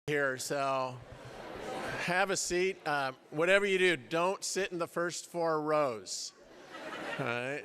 Here, so have a seat. Whatever you do, don't sit in the first 4 rows. All right.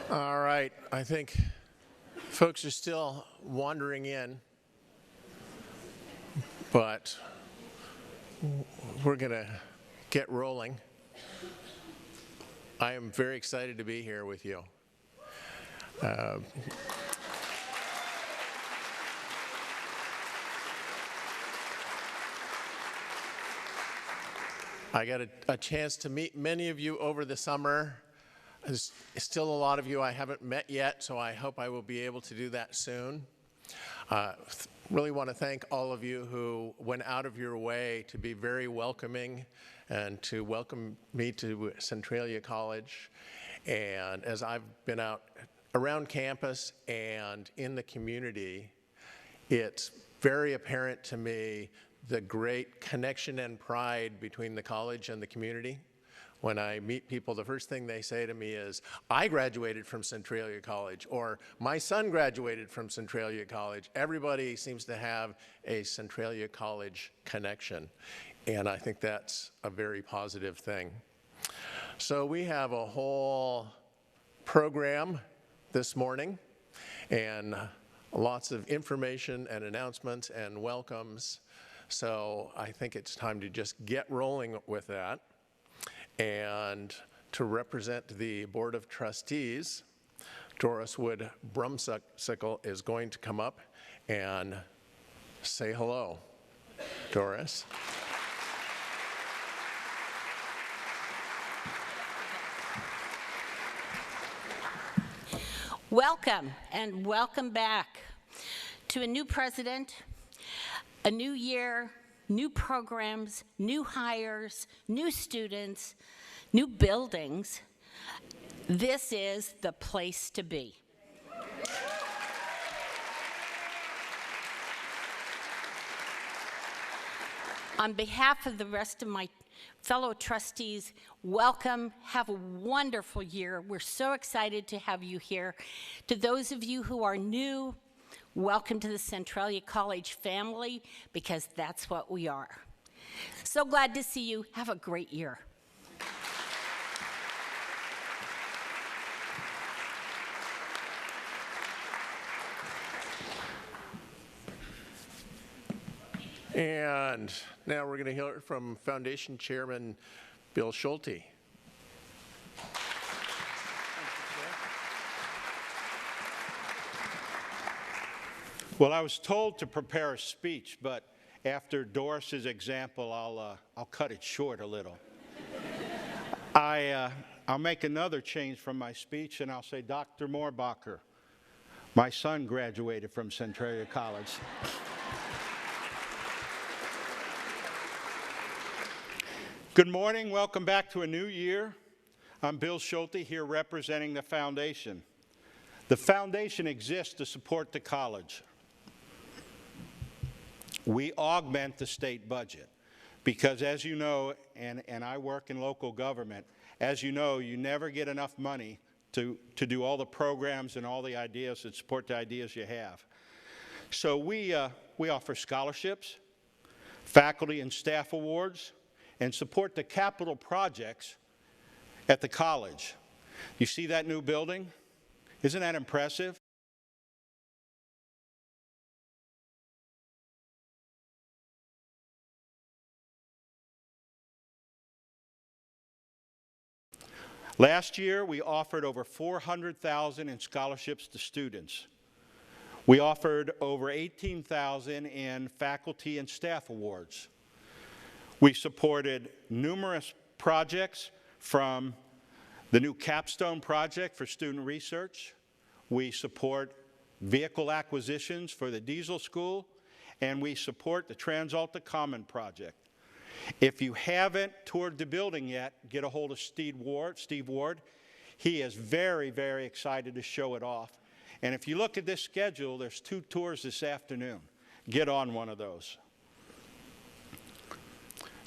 All right, I think folks are still wandering in, but we're going to get rolling. I am very excited to be here with you. I got a chance to meet many of you over the summer. There's still a lot of you I haven't met yet, so I hope I will be able to do that soon. Really want to thank all of you who went out of your way to be very welcoming and to welcome me to Centralia College. And as I've been out around campus and in the community, it's very apparent to me the great connection and pride between the college and the community. When I meet people, the first thing they say to me is, I graduated from Centralia College, or my son graduated from Centralia College. Everybody seems to have a Centralia College connection, and I think that's a very positive thing. So we have a whole program this morning, and lots of information and announcements and welcomes. So I think it's time to just get rolling with that. And to represent the Board of Trustees, Doris Wood Brumsicle is going to come up and say hello. Doris. Welcome and welcome back to a new president, a new year, new programs, new hires, new students, new buildings. This is the place to be. On behalf of the rest of my fellow trustees, welcome. Have a wonderful year. We're so excited to have you here. To those of you who are new, welcome to the Centralia College family, because that's what we are. So glad to see you. Have a great year. And now we're going to hear from Foundation Chairman Bill Schulte. Well, I was told to prepare a speech, but after Doris's example, I'll cut it short a little. I'll make another change from my speech, and I'll say, Dr. Moorbacher, my son graduated from Centralia College. Good morning. Welcome back to a new year. I'm Bill Schulte, here representing the foundation. The foundation exists to support the college. We augment the state budget because, as you know, and I work in local government, as you know, you never get enough money to do all the programs and all the ideas that support the ideas you have. So we offer scholarships, faculty and staff awards, and support the capital projects at the college. You see that new building? Isn't that impressive? Last year, we offered over $400,000 in scholarships to students. We offered over $18,000 in faculty and staff awards. We supported numerous projects, from the new capstone project for student research. We support vehicle acquisitions for the diesel school, and we support the TransAlta Common project. If you haven't toured the building yet, get a hold of Steve Ward. He is very, very excited to show it off. And if you look at this schedule, there's 2 tours this afternoon. Get on one of those.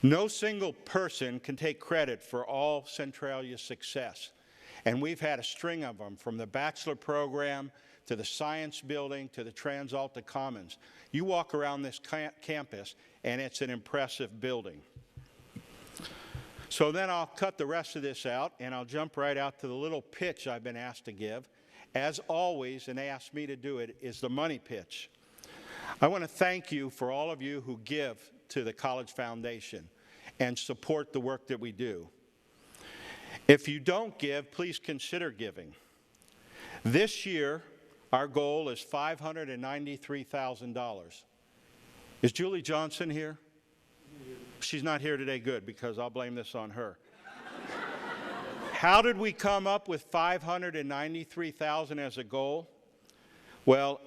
No single person can take credit for all Centralia's success. And we've had a string of them, from the bachelor program to the science building to the TransAlta Commons. You walk around this campus, and it's an impressive building. So then I'll cut the rest of this out, and I'll jump right out to the little pitch I've been asked to give. As always, and they asked me to do it, is the money pitch. I want to thank you for all of you who give to the College Foundation and support the work that we do. If you don't give, please consider giving. This year, our goal is $593,000. Is Julie Johnson here? She's not here today. Good, because I'll blame this on her. How did we come up with $593,000 as a goal? Well,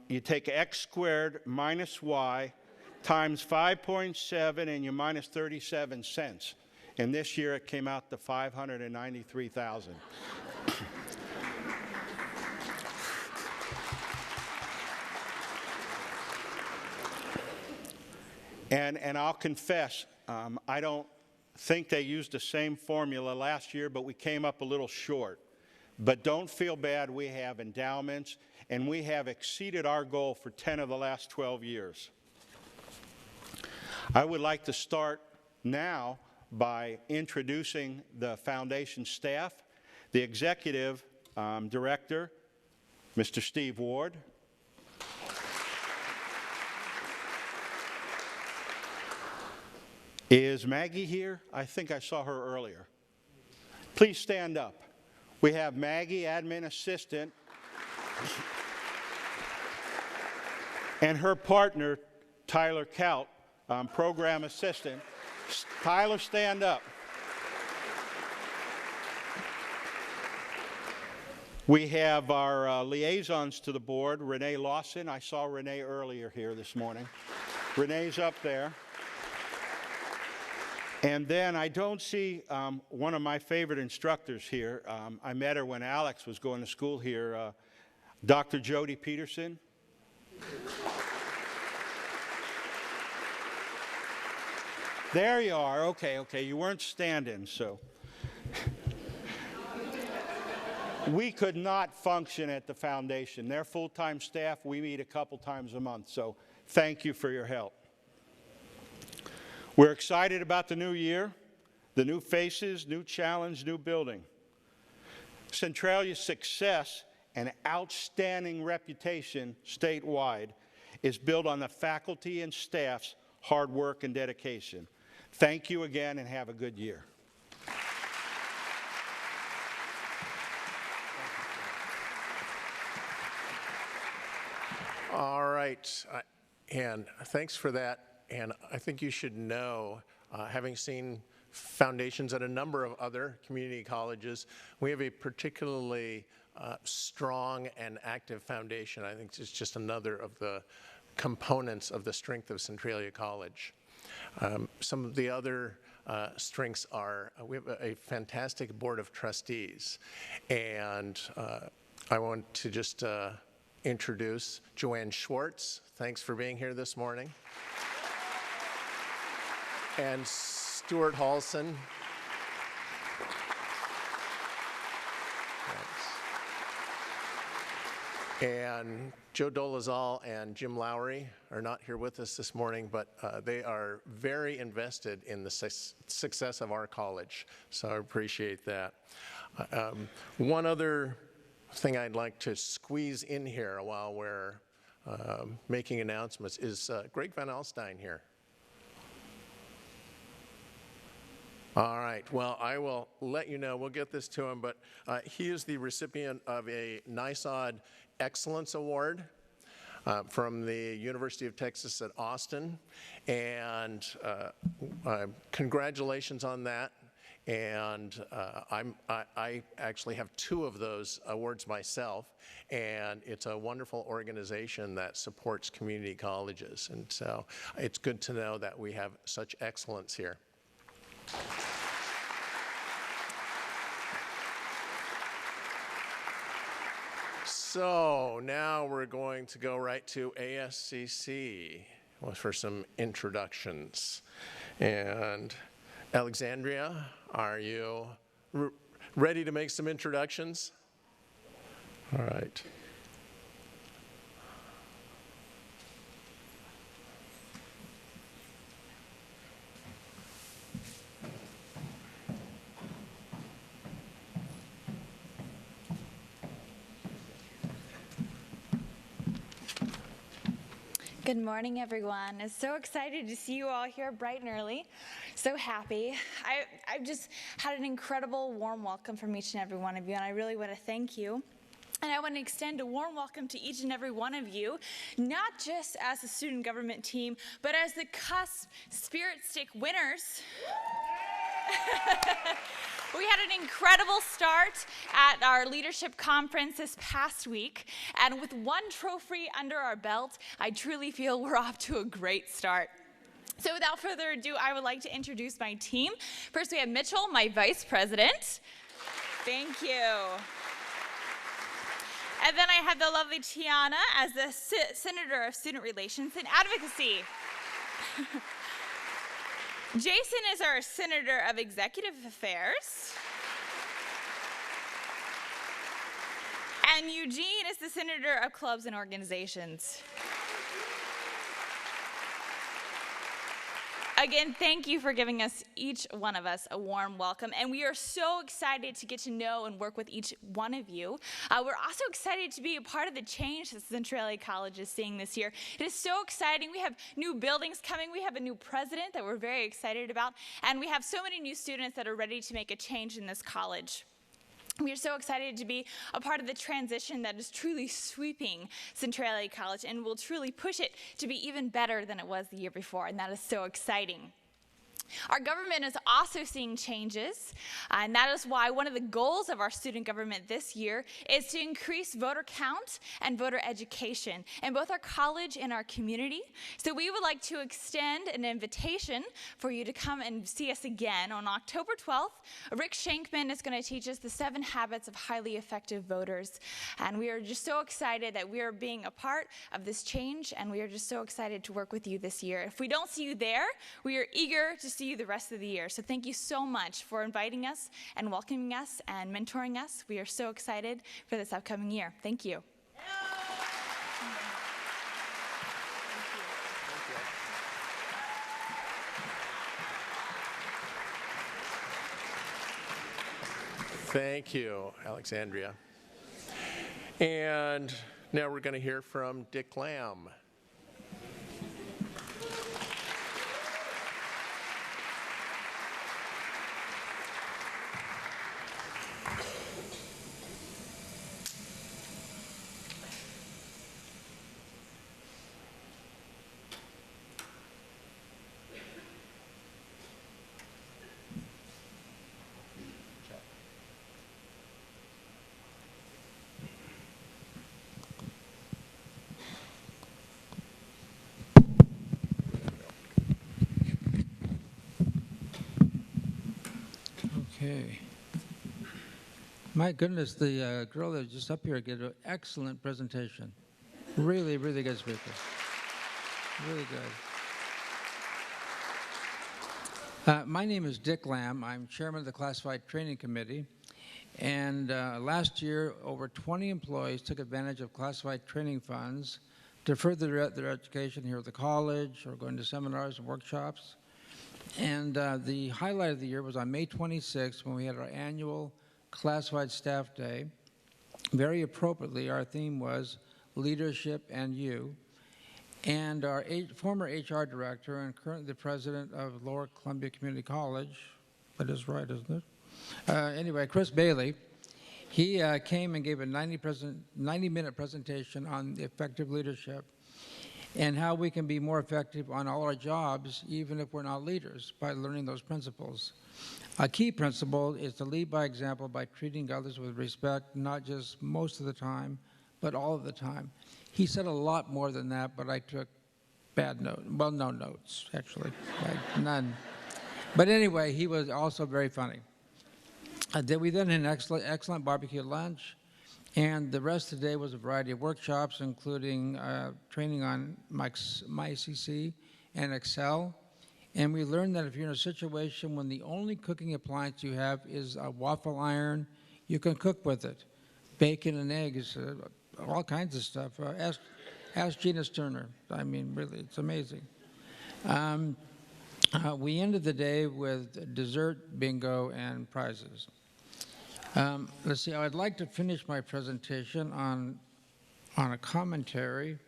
you take x squared minus y times 5.7, and you minus 37 cents. And this year it came out to $593,000. And I'll confess, I don't think they used the same formula last year, but we came up a little short. But don't feel bad, we have endowments, and we have exceeded our goal for 10 of the last 12 years. I would like to start now by introducing the foundation staff. The executive director, Mr. Steve Ward. Is Maggie here? I think I saw her earlier. Please stand up. We have Maggie, admin assistant, and her partner, Tyler Kaut, program assistant. Tyler, stand up. We have our liaisons to the board, Renee Lawson. I saw Renee earlier here this morning. Renee's up there. And then I don't see one of my favorite instructors here. I met her when Alex was going to school here, Dr. Jody Peterson. There you are. Okay. You weren't standing, so. We could not function at the foundation. They're full-time staff. We meet a couple times a month, so thank you for your help. We're excited about the new year, the new faces, new challenge, new building. Centralia's success and outstanding reputation statewide is built on the faculty and staff's hard work and dedication. Thank you again, and have a good year. All right, and thanks for that. And I think you should know, having seen foundations at a number of other community colleges, we have a particularly strong and active foundation. I think it's just another of the components of the strength of Centralia College. Some of the other strengths are we have a fantastic board of trustees, and I want to just introduce Joanne Schwartz. Thanks for being here this morning. And Stuart Halson. And Joe Dolezal and Jim Lowry are not here with us this morning, but they are very invested in the success of our college, so I appreciate that. One other thing I'd like to squeeze in here while we're making announcements is Greg Van Alstyne here. All right, well, I will let you know, we'll get this to him, but he is the recipient of a NYSOD Excellence Award from the University of Texas at Austin, and congratulations on that. And I actually have 2 of those awards myself, and it's a wonderful organization that supports community colleges, and so it's good to know that we have such excellence here. So now we're going to go right to ASCC for some introductions. And Alexandria, are you ready to make some introductions? All right. Good morning, everyone. I'm so excited to see you all here bright and early. So happy. I've just had an incredible warm welcome from each and every one of you, and I really want to thank you. And I want to extend a warm welcome to each and every one of you, not just as a student government team, but as the CUSP Spirit Stick winners. We had an incredible start at our leadership conference this past week, and with 1 trophy under our belt, I truly feel we're off to a great start. So without further ado, I would like to introduce my team. First, we have Mitchell, my vice president. Thank you. And then I have the lovely Tiana as the Senator of Student Relations and Advocacy. Jason is our Senator of Executive Affairs. And Eugene is the Senator of Clubs and Organizations. Again, thank you for giving us, each one of us, a warm welcome. And we are so excited to get to know and work with each one of you. We're also excited to be a part of the change that Centralia College is seeing this year. It is so exciting. We have new buildings coming. We have a new president that we're very excited about. And we have so many new students that are ready to make a change in this college. We are so excited to be a part of the transition that is truly sweeping Centralia College and will truly push it to be even better than it was the year before, and that is so exciting. Our government is also seeing changes, and that is why one of the goals of our student government this year is to increase voter count and voter education in both our college and our community. So we would like to extend an invitation for you to come and see us again on October 12th. Rick Shankman is going to teach us the 7 habits of highly effective voters, and we are just so excited that we are being a part of this change, and we are just so excited to work with you this year. If we don't see you there, we are eager to see you the rest of the year. So thank you so much for inviting us and welcoming us and mentoring us. We are so excited for this upcoming year. Thank you. Thank you, Alexandria. And now we're going to hear from Dick Lamb. Okay. My goodness, the girl that was just up here gave an excellent presentation. Really, really good speaker. Really good. My name is Dick Lamb. I'm chairman of the Classified Training Committee. And last year, over 20 employees took advantage of classified training funds to further their education here at the college or going to seminars and workshops. And the highlight of the year was on May 26th when we had our annual Classified Staff Day. Very appropriately, our theme was Leadership and You. And our former HR director and currently the president of Lower Columbia Community College, that is right, isn't it? Anyway, Chris Bailey, he came and gave a 90-minute presentation on effective leadership and how we can be more effective on all our jobs, even if we're not leaders, by learning those principles. A key principle is to lead by example by treating others with respect, not just most of the time, but all of the time. He said a lot more than that, but I took bad notes. Well, no notes, actually, none. But anyway, he was also very funny. We then had an excellent barbecue lunch, and the rest of the day was a variety of workshops, including training on MyCC and Excel. And we learned that if you're in a situation when the only cooking appliance you have is a waffle iron, you can cook with it. Bacon and eggs, all kinds of stuff. Ask Gina Sterner. I mean, really, it's amazing. We ended the day with dessert, bingo, and prizes. Let's see, I'd like to finish my presentation on a commentary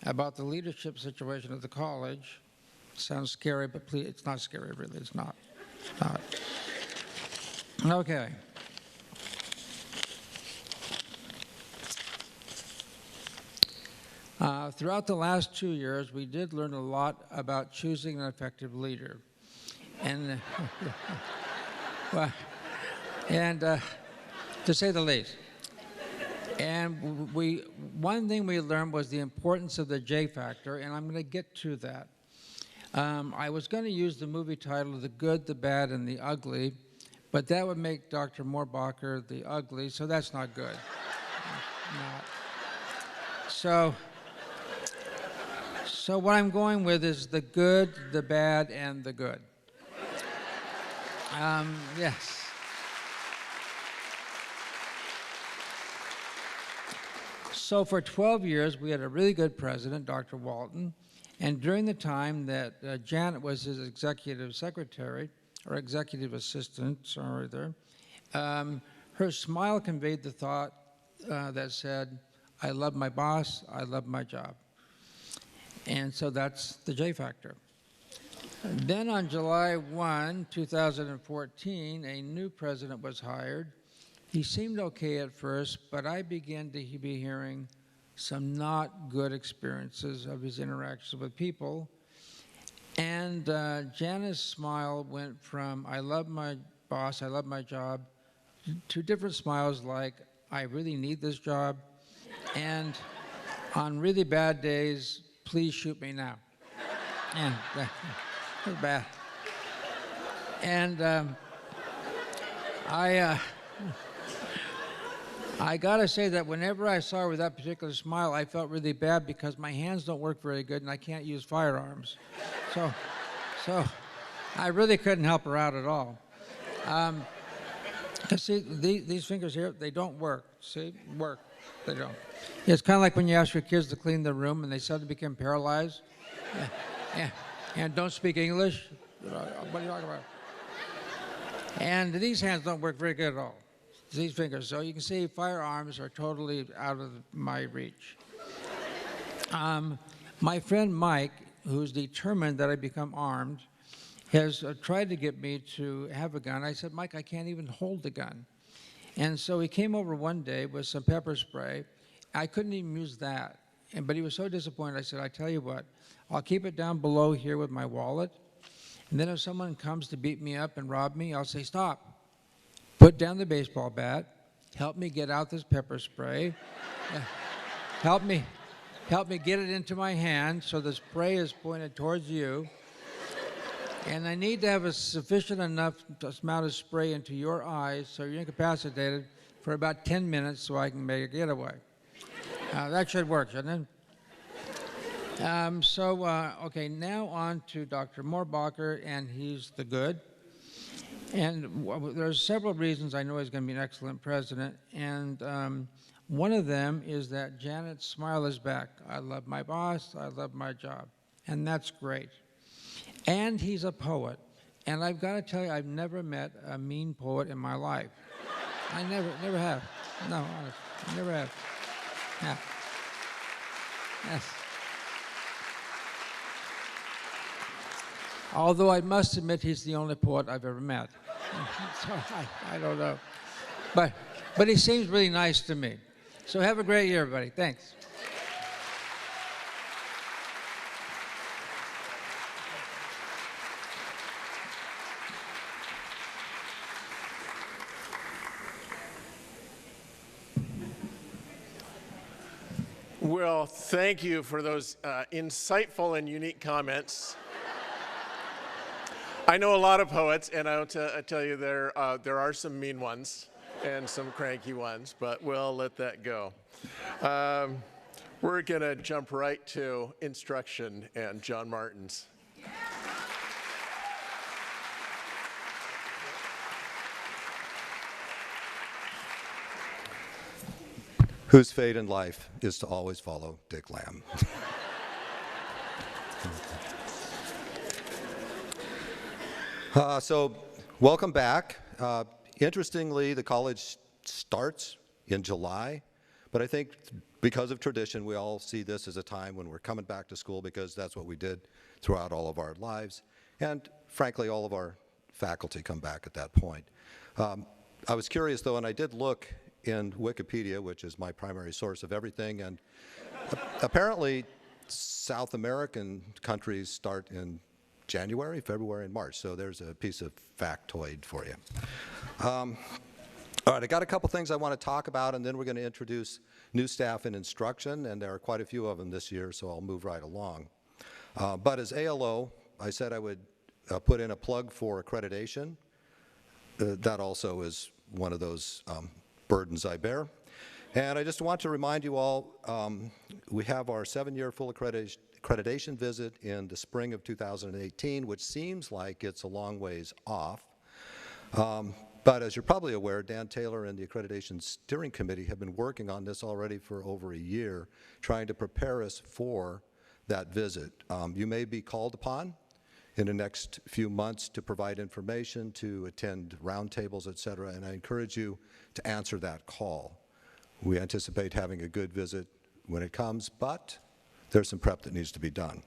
about the leadership situation at the college. Sounds scary, but please, it's not scary, really, it's not. Okay. Throughout the last 2 years, we did learn a lot about choosing an effective leader. And, to say the least. And one thing we learned was the importance of the J factor, and I'm going to get to that. I was going to use the movie title, The Good, the Bad, and the Ugly, but that would make Dr. Moorbacher the ugly, so that's not good. Not. So what I'm going with is the good, the bad, and the good. Yes. So for 12 years, we had a really good president, Dr. Walton, and during the time that Janet was his executive secretary, or executive assistant, sorry there, her smile conveyed the thought that said, I love my boss, I love my job. And so that's the J factor. Then on July 1, 2014, a new president was hired. He seemed okay at first, but I began to be hearing some not good experiences of his interactions with people. And Janice's smile went from, I love my boss, I love my job, to different smiles like, I really need this job, and on really bad days, please shoot me now. And that was bad. And I gotta say that whenever I saw her with that particular smile, I felt really bad because my hands don't work very good and I can't use firearms. So I really couldn't help her out at all. See, these fingers here, they don't work. See, work, they don't. It's kind of like when you ask your kids to clean the room and they suddenly become paralyzed. And don't speak English. What are you talking about? And these hands don't work very good at all. These fingers. So you can see firearms are totally out of my reach. My friend Mike, who's determined that I become armed, has tried to get me to have a gun. I said, Mike, I can't even hold the gun. And so he came over one day with some pepper spray. I couldn't even use that. But he was so disappointed. I said, I tell you what, I'll keep it down below here with my wallet. And then if someone comes to beat me up and rob me, I'll say, stop. Put down the baseball bat. Help me get out this pepper spray. Help me get it into my hand so the spray is pointed towards you. And I need to have a sufficient enough amount of spray into your eyes so you're incapacitated for about 10 minutes so I can make a getaway. That should work, shouldn't it? Okay, now on to Dr. Moorbacher, and he's the good. And there's several reasons I know he's going to be an excellent president. And one of them is that Janet's smile is back. I love my boss. I love my job. And that's great. And he's a poet. And I've got to tell you, I've never met a mean poet in my life. I never have. No, honestly, never have. Yeah. Yes. Although I must admit he's the only poet I've ever met. So I don't know. But he seems really nice to me. So have a great year, everybody. Thanks. Well, thank you for those insightful and unique comments. I know a lot of poets, and I tell you there are some mean ones and some cranky ones, but we'll let that go. We're going to jump right to instruction and John Martins. Whose fate in life is to always follow Dick Lamb. So welcome back. Interestingly, the college starts in July, but I think because of tradition, we all see this as a time when we're coming back to school because that's what we did throughout all of our lives. And frankly, all of our faculty come back at that point. I was curious though, and I did look in Wikipedia, which is my primary source of everything, and apparently South American countries start in January, February, and March. So there's a piece of factoid for you. All right, I got a couple things I want to talk about, and then we're going to introduce new staff in instruction, and there are quite a few of them this year, so I'll move right along. But as ALO, I said I would put in a plug for accreditation. That also is one of those burdens I bear. And I just want to remind you all, we have our 7-year full accreditation visit in the spring of 2018, which seems like it's a long ways off. But as you're probably aware, Dan Taylor and the Accreditation Steering Committee have been working on this already for over a year, trying to prepare us for that visit. You may be called upon in the next few months to provide information, to attend roundtables, et cetera, and I encourage you to answer that call. We anticipate having a good visit when it comes, but there's some prep that needs to be done.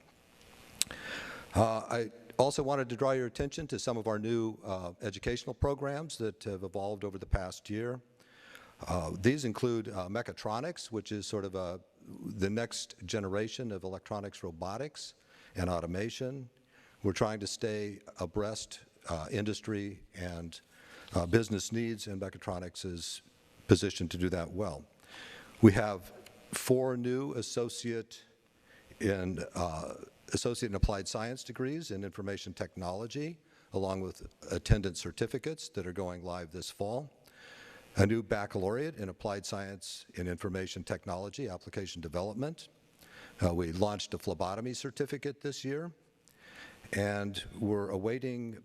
I also wanted to draw your attention to some of our new educational programs that have evolved over the past year. These include mechatronics, which is sort of the next generation of electronics, robotics, and automation. We're trying to stay abreast industry and business needs, and mechatronics is positioned to do that well. We have 4 new associate in applied science degrees in information technology, along with attendance certificates that are going live this fall. A new baccalaureate in applied science in information technology, application development. We launched a phlebotomy certificate this year, and we're awaiting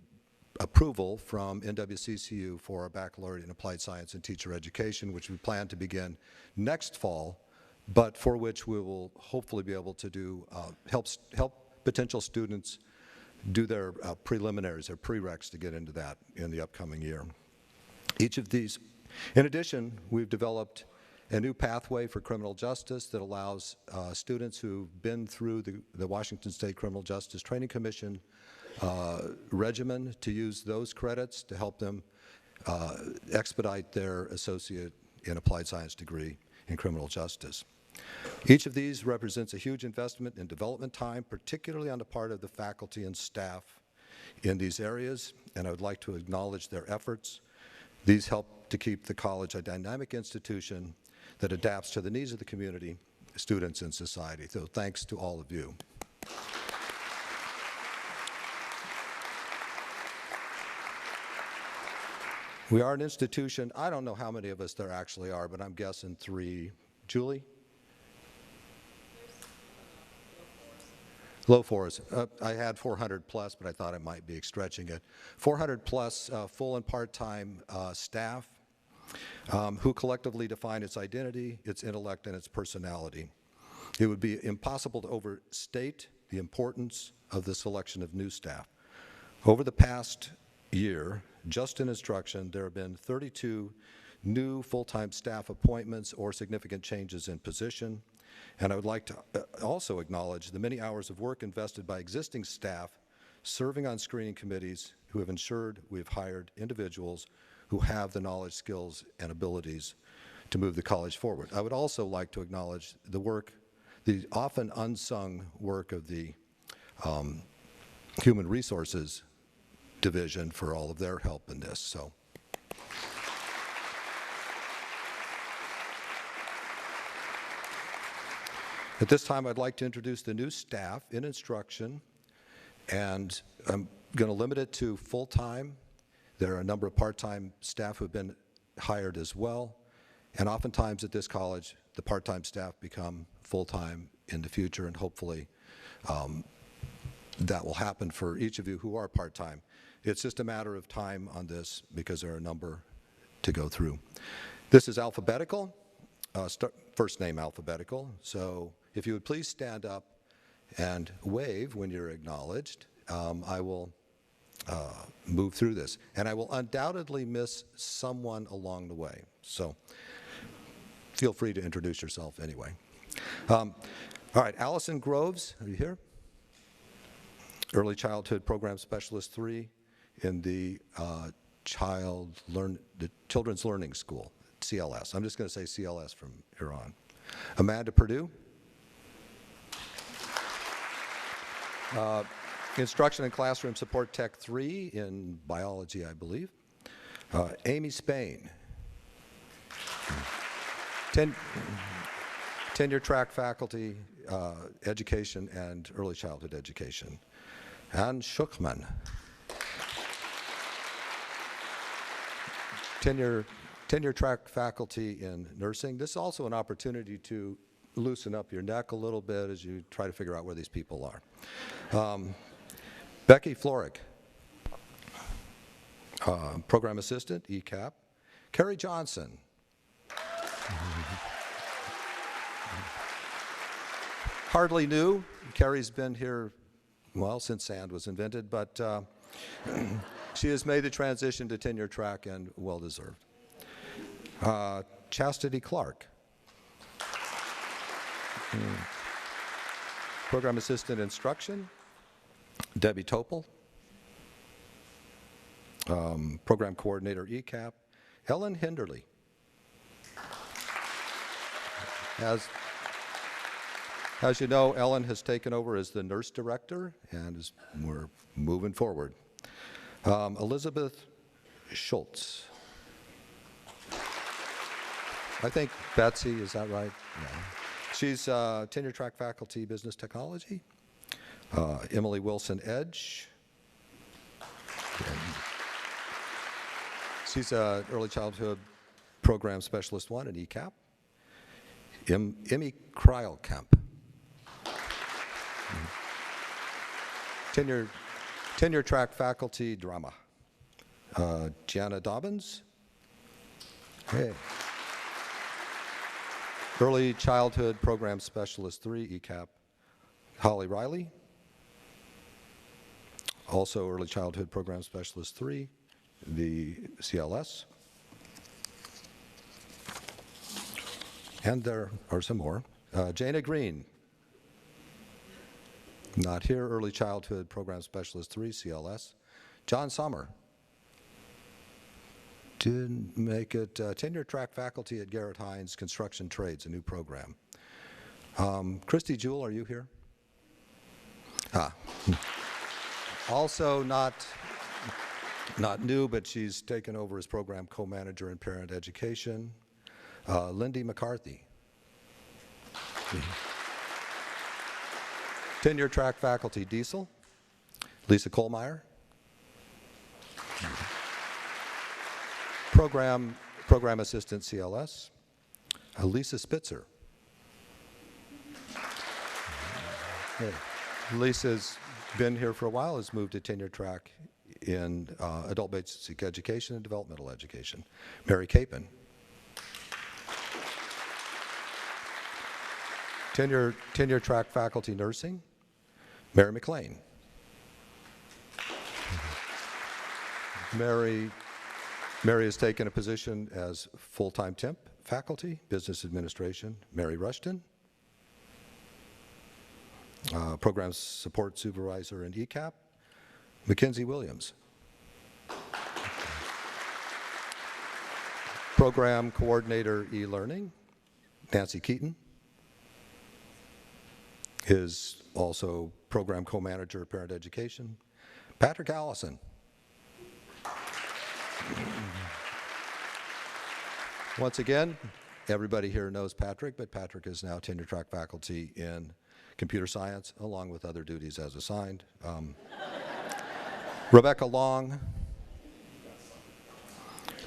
approval from NWCCU for our baccalaureate in applied science and teacher education, which we plan to begin next fall, but for which we will hopefully be able to do help potential students do their preliminaries, their prereqs to get into that in the upcoming year. Each of these, in addition, we've developed a new pathway for criminal justice that allows students who've been through the Washington State Criminal Justice Training Commission regimen to use those credits to help them expedite their associate in applied science degree in criminal justice. Each of these represents a huge investment in development time, particularly on the part of the faculty and staff in these areas, and I would like to acknowledge their efforts. These help to keep the college a dynamic institution that adapts to the needs of the community, students, and society. So thanks to all of you. We are an institution, I don't know how many of us there actually are, but I'm guessing 3. Julie? Low fours. I had 400 plus, but I thought I might be stretching it. 400 plus full and part-time staff who collectively define its identity, its intellect, and its personality. It would be impossible to overstate the importance of the selection of new staff. Over the past year, just in instruction, there have been 32 new full-time staff appointments or significant changes in position. And I would like to also acknowledge the many hours of work invested by existing staff serving on screening committees who have ensured we have hired individuals who have the knowledge, skills, and abilities to move the college forward. I would also like to acknowledge the work, the often unsung work of the Human Resources Division for all of their help in this. So. At this time, I'd like to introduce the new staff in instruction, and I'm going to limit it to full-time. There are a number of part-time staff who have been hired as well, and oftentimes at this college, the part-time staff become full-time in the future, and hopefully that will happen for each of you who are part-time. It's just a matter of time on this because there are a number to go through. This is alphabetical, first name alphabetical, so if you would please stand up and wave when you're acknowledged, I will move through this. And I will undoubtedly miss someone along the way. So feel free to introduce yourself anyway. All right, Allison Groves, are you here? Early Childhood Program Specialist 3 in the Children's Learning School, CLS. I'm just going to say CLS from here on. Amanda Purdue. Instruction and Classroom Support Tech 3 in biology, I believe. Amy Spain. Tenure track faculty, education and early childhood education. Ann Schuchman. Tenure track faculty in nursing. This is also an opportunity to loosen up your neck a little bit as you try to figure out where these people are. Becky Florick, program assistant, ECAP. Carrie Johnson. Hardly new. Carrie's been here, well, since sand was invented, but she has made the transition to tenure track and well-deserved. Chastity Clark. Program Assistant Instruction, Debbie Topel. Program Coordinator ECAP, Ellen Hinderly. As you know, Ellen has taken over as the nurse director, and we're moving forward. Elizabeth Schultz. I think Betsy, is that right? Yeah. She's tenure track faculty, business technology. Emily Wilson Edge. She's early childhood program specialist 1 at ECAP. Emmy Kryelkamp. Tenure track faculty drama. Gianna Dobbins. Hey. Early Childhood Program Specialist 3, ECAP, Holly Riley. Also Early Childhood Program Specialist 3, the CLS. And there are some more. Jana Green, not here, Early Childhood Program Specialist 3, CLS. John Sommer. Didn't make it. Tenure track faculty at Garrett Hines Construction Trades, a new program. Christy Jewell, are you here? Also not new, but she's taken over as program co-manager in parent education. Lindy McCarthy. Tenure track faculty, Diesel. Lisa Kohlmeyer. Program assistant, CLS. Lisa Spitzer. Hey. Lisa's been here for a while, has moved to tenure track in adult basic education and developmental education. Mary Capon. Tenure track faculty nursing, Mary McLean. Mary has taken a position as full-time temp faculty, business administration, Mary Rushton. Program support supervisor in ECAP, Mackenzie Williams. Program coordinator e-learning, Nancy Keaton. Is also program co-manager of parent education, Patrick Allison. Once again, everybody here knows Patrick, but Patrick is now tenure track faculty in computer science, along with other duties as assigned. Rebecca Long,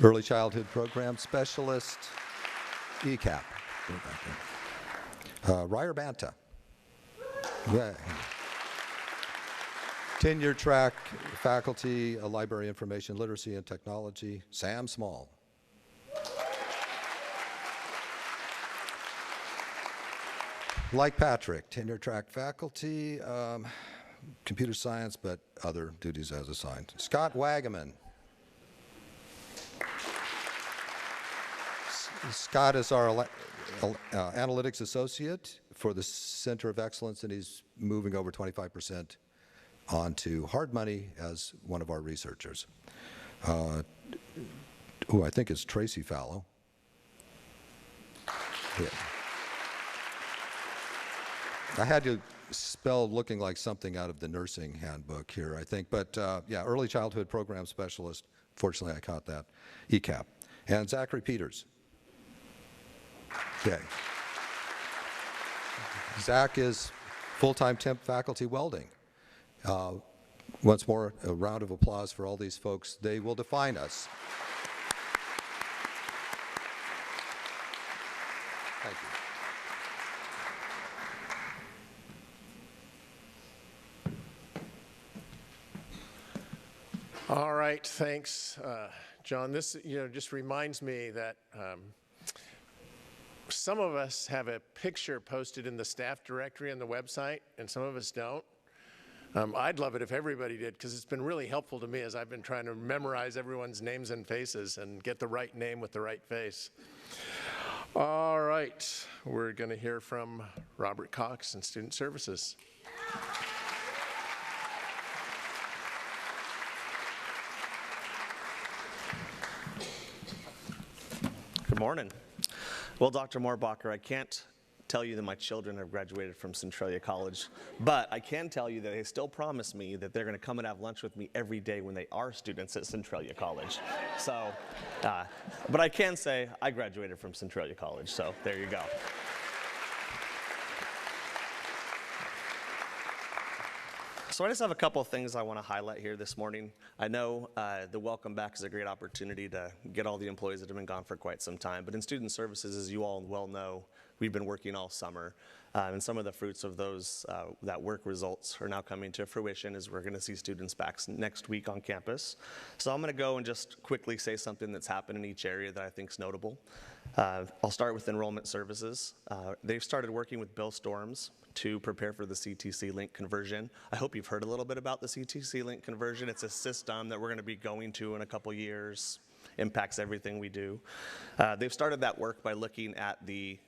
early childhood program specialist, ECAP. Ryer Banta. Yeah. Tenure track faculty, library information literacy and technology, Sam Small. Like Patrick, tenure track faculty, computer science, but other duties as assigned. Scott Wagaman. Scott is our analytics associate for the Center of Excellence, and he's moving over 25% onto hard money as one of our researchers. Who I think is Tracy Fallow. Yeah. I had to spell looking like something out of the nursing handbook here, I think, but yeah, early childhood program specialist. Fortunately, I caught that. ECAP. And Zachary Peters. Okay. Zach is full-time temp faculty welding. Once more, a round of applause for all these folks. They will define us. Thank you. All right, thanks, John. This just reminds me that some of us have a picture posted in the staff directory on the website, and some of us don't. I'd love it if everybody did, because it's been really helpful to me as I've been trying to memorize everyone's names and faces and get the right name with the right face. All right, we're going to hear from Robert Cox in Student Services. Good morning. Well, Dr. Moorbacher, I can't tell you that my children have graduated from Centralia College, but I can tell you that they still promise me that they're going to come and have lunch with me every day when they are students at Centralia College. So, but I can say I graduated from Centralia College, so there you go. So I just have a couple of things I want to highlight here this morning. I know the welcome back is a great opportunity to get all the employees that have been gone for quite some time, but in student services, as you all well know, we've been working all summer, and some of the fruits of those that work results are now coming to fruition as we're going to see students back next week on campus. So I'm going to go and just quickly say something that's happened in each area that I think is notable. I'll start with enrollment services. They've started working with Bill Storms to prepare for the CTC link conversion. I hope you've heard a little bit about the CTC link conversion. It's a system that we're going to be going to in a couple years, impacts everything we do. They've started that work by looking at the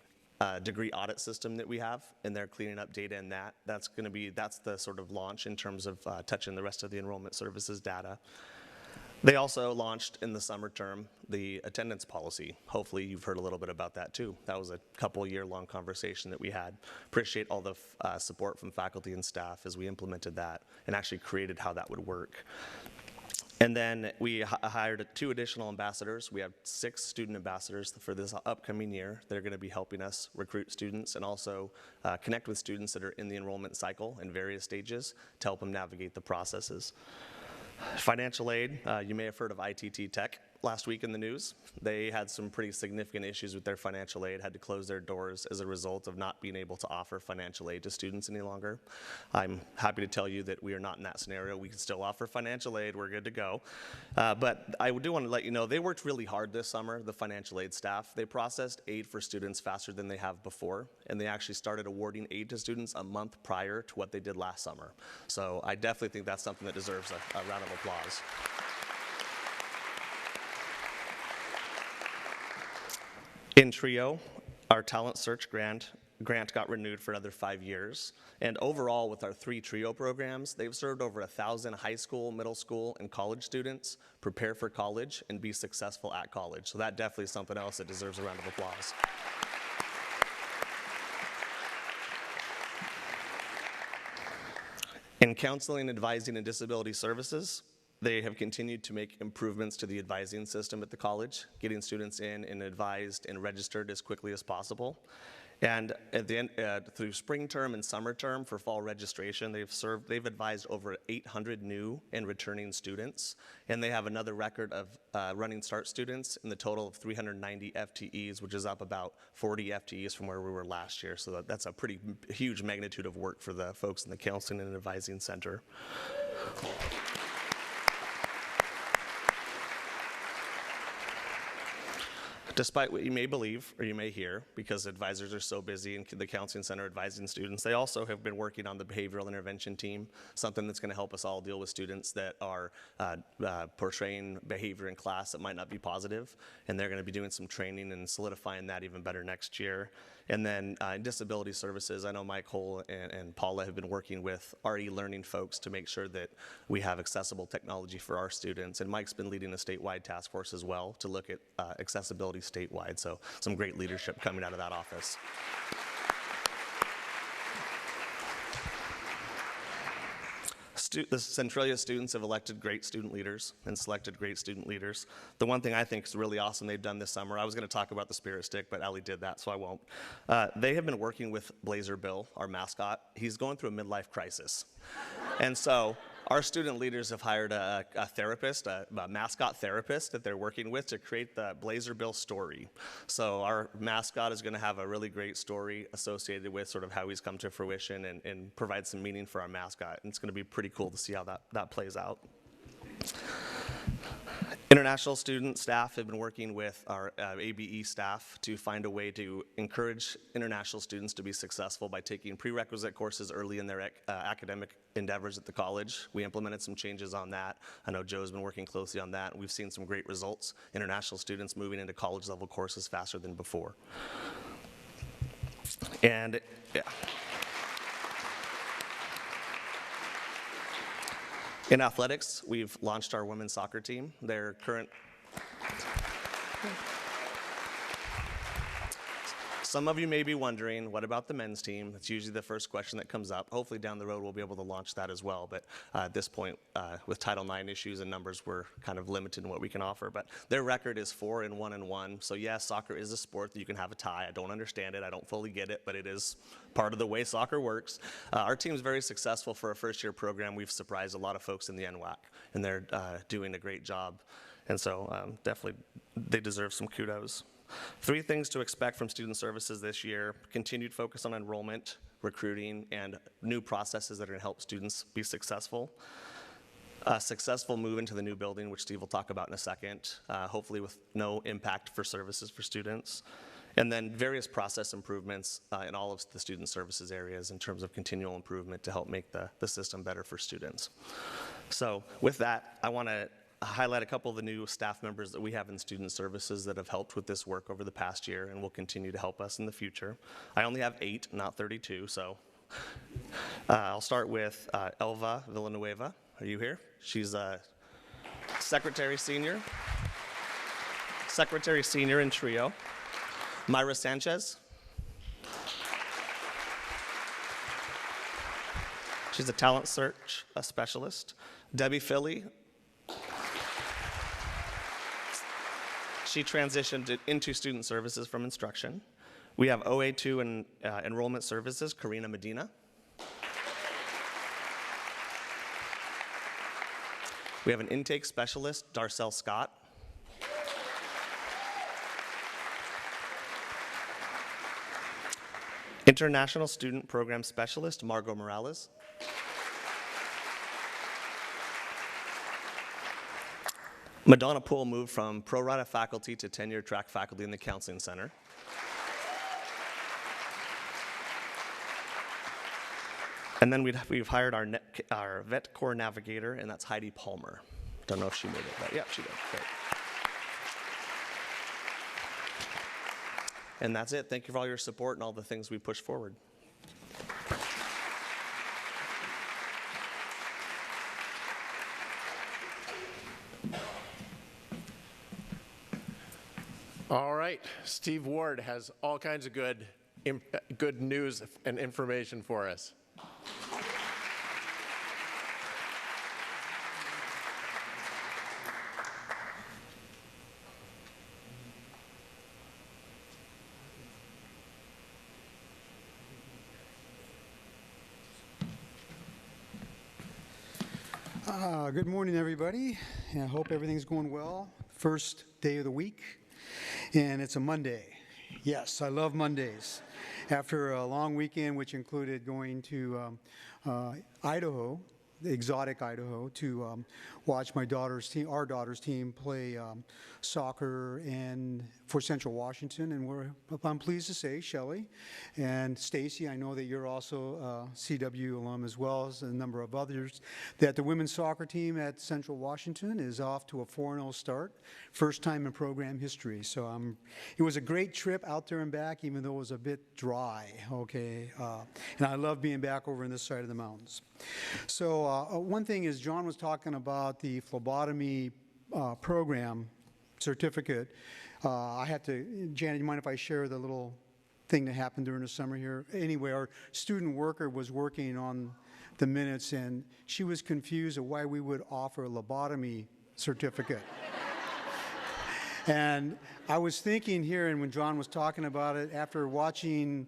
degree audit system that we have, and they're cleaning up data in that. That's the sort of launch in terms of touching the rest of the enrollment services data. They also launched in the summer term the attendance policy. Hopefully you've heard a little bit about that too. That was a couple year-long conversation that we had. Appreciate all the support from faculty and staff as we implemented that and actually created how that would work. And then we hired 2 additional ambassadors. We have 6 student ambassadors for this upcoming year. They're going to be helping us recruit students and also connect with students that are in the enrollment cycle in various stages to help them navigate the processes. Financial aid, you may have heard of ITT Tech. last week in the news. They had some pretty significant issues with their financial aid, had to close their doors as a result of not being able to offer financial aid to students any longer. I'm happy to tell you that we are not in that scenario. We can still offer financial aid. We're good to go. But I do want to let you know, they worked really hard this summer, the financial aid staff. They processed aid for students faster than they have before, and they actually started awarding aid to students a month prior to what they did last summer. So I definitely think that's something that deserves a round of applause. In TRIO, our talent search grant got renewed for another 5 years. And overall, with our 3 TRIO programs, they've served over 1,000 high school, middle school, and college students prepare for college and be successful at college. So that definitely is something else that deserves a round of applause. In counseling, advising, and disability services, they have continued to make improvements to the advising system at the college, getting students in and advised and registered as quickly as possible. And at the end, through spring term and summer term for fall registration, they've advised over 800 new and returning students, and they have another record of running start students in the total of 390 FTEs, which is up about 40 FTEs from where we were last year. So that's a pretty huge magnitude of work for the folks in the Counseling and Advising Center. Despite what you may believe or you may hear, because advisors are so busy in the Counseling Center advising students, they also have been working on the behavioral intervention team, something that's going to help us all deal with students that are portraying behavior in class that might not be positive, and they're going to be doing some training and solidifying that even better next year. And then in disability services, I know Mike Hull and Paula have been working with our e-learning folks to make sure that we have accessible technology for our students. And Mike's been leading a statewide task force as well to look at accessibility statewide. So some great leadership coming out of that office. The Centralia students have elected great student leaders and selected great student leaders. The one thing I think is really awesome they've done this summer, I was going to talk about the Spirit Stick, but Ellie did that, so I won't. They have been working with Blazer Bill, our mascot. He's going through a midlife crisis. And so our student leaders have hired a therapist, a mascot therapist that they're working with to create the Blazer Bill story. So our mascot is going to have a really great story associated with sort of how he's come to fruition and provide some meaning for our mascot. And it's going to be pretty cool to see how that plays out. International student staff have been working with our ABE staff to find a way to encourage international students to be successful by taking prerequisite courses early in their academic endeavors at the college. We implemented some changes on that. I know Joe's been working closely on that. We've seen some great results. International students moving into college level courses faster than before. And yeah. In athletics, we've launched our women's soccer team. Their current... Some of you may be wondering, what about the men's team? That's usually the first question that comes up. Hopefully down the road we'll be able to launch that as well, but at this point, with Title IX issues and numbers, we're kind of limited in what we can offer. But their record is 4-1-1. So yes, soccer is a sport that you can have a tie. I don't understand it, I don't fully get it, but it is part of the way soccer works. Our team's very successful for a first-year program. We've surprised a lot of folks in the NWAC, and they're doing a great job. And so definitely, they deserve some kudos. 3 things to expect from student services this year: continued focus on enrollment, recruiting, and new processes that are going to help students be successful. A successful move into the new building, which Steve will talk about in a second, hopefully with no impact for services for students. And then various process improvements in all of the student services areas in terms of continual improvement to help make the system better for students. So with that, I want to highlight a couple of the new staff members that we have in student services that have helped with this work over the past year and will continue to help us in the future. I only have 8, not 32, so I'll start with Elva Villanueva. Are you here? She's a secretary senior in TRIO. Myra Sanchez. She's a talent search specialist. Debbie Philly. She transitioned into student services from instruction. We have OA2 and enrollment services, Karina Medina. We have an intake specialist, Darcel Scott. International Student Program Specialist, Margot Morales. Madonna Poole moved from pro rata faculty to tenure track faculty in the Counseling Center. And then we've hired our vet corps navigator, and that's Heidi Palmer. Don't know if she made it, but yeah, she did. Great. And that's it. Thank you for all your support and all the things we push forward. All right, Steve Ward has all kinds of good news and information for us. Good morning, everybody. I hope everything's going well. First day of the week, and it's a Monday. Yes, I love Mondays. After a long weekend, which included going to Idaho, exotic Idaho, to watch our daughter's team play soccer and for Central Washington, and I'm pleased to say, Shelley and Stacy, I know that you're also a CW alum as well as a number of others, that the women's soccer team at Central Washington is off to a 4-0 start, first time in program history. So it was a great trip out there and back, even though it was a bit dry, okay? And I love being back over on this side of the mountains. So one thing is John was talking about the phlebotomy program certificate. I had to, Janet, you mind if I share the little thing that happened during the summer here? Anyway, our student worker was working on the minutes, and she was confused of why we would offer a lobotomy certificate. And I was thinking here, and when John was talking about it, after watching,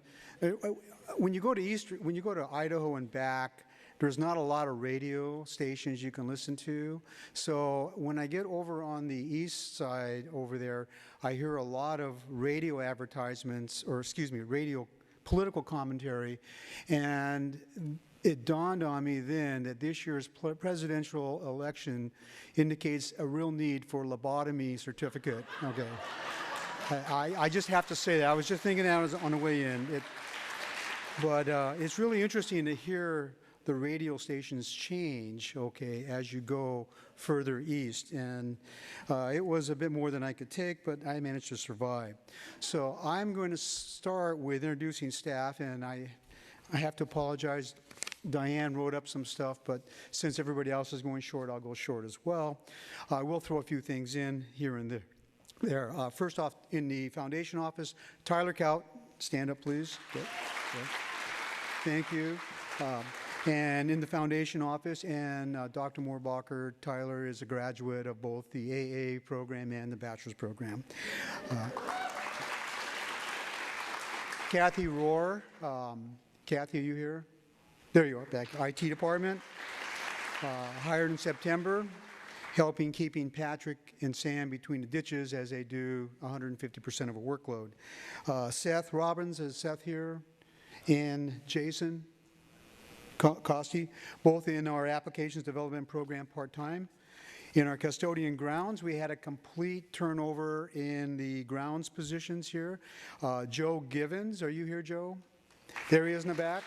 when you go to Idaho and back, there's not a lot of radio stations you can listen to. So when I get over on the east side over there, I hear a lot of radio advertisements, or excuse me, radio political commentary. And it dawned on me then that this year's presidential election indicates a real need for a lobotomy certificate. Okay. I just have to say that. I was just thinking that on the way in. But it's really interesting to hear the radio stations change, okay, as you go further east. And it was a bit more than I could take, but I managed to survive. So I'm going to start with introducing staff, and I have to apologize. Diane wrote up some stuff, but since everybody else is going short, I'll go short as well. I will throw a few things in here and there. First off, in the foundation office, Tyler Kaut, stand up, please. Good. Thank you. And in the foundation office, and Dr. Moorbacher, Tyler is a graduate of both the AA program and the bachelor's program. Kathy Rohr, Kathy, are you here? There you are, back. IT department, hired in September, helping keeping Patrick and Sam between the ditches as they do 150% of a workload. Seth Robbins, is Seth here? And Jason Costi, both in our applications development program part-time. In our custodian grounds, we had a complete turnover in the grounds positions here. Joe Givens, are you here, Joe? There he is in the back.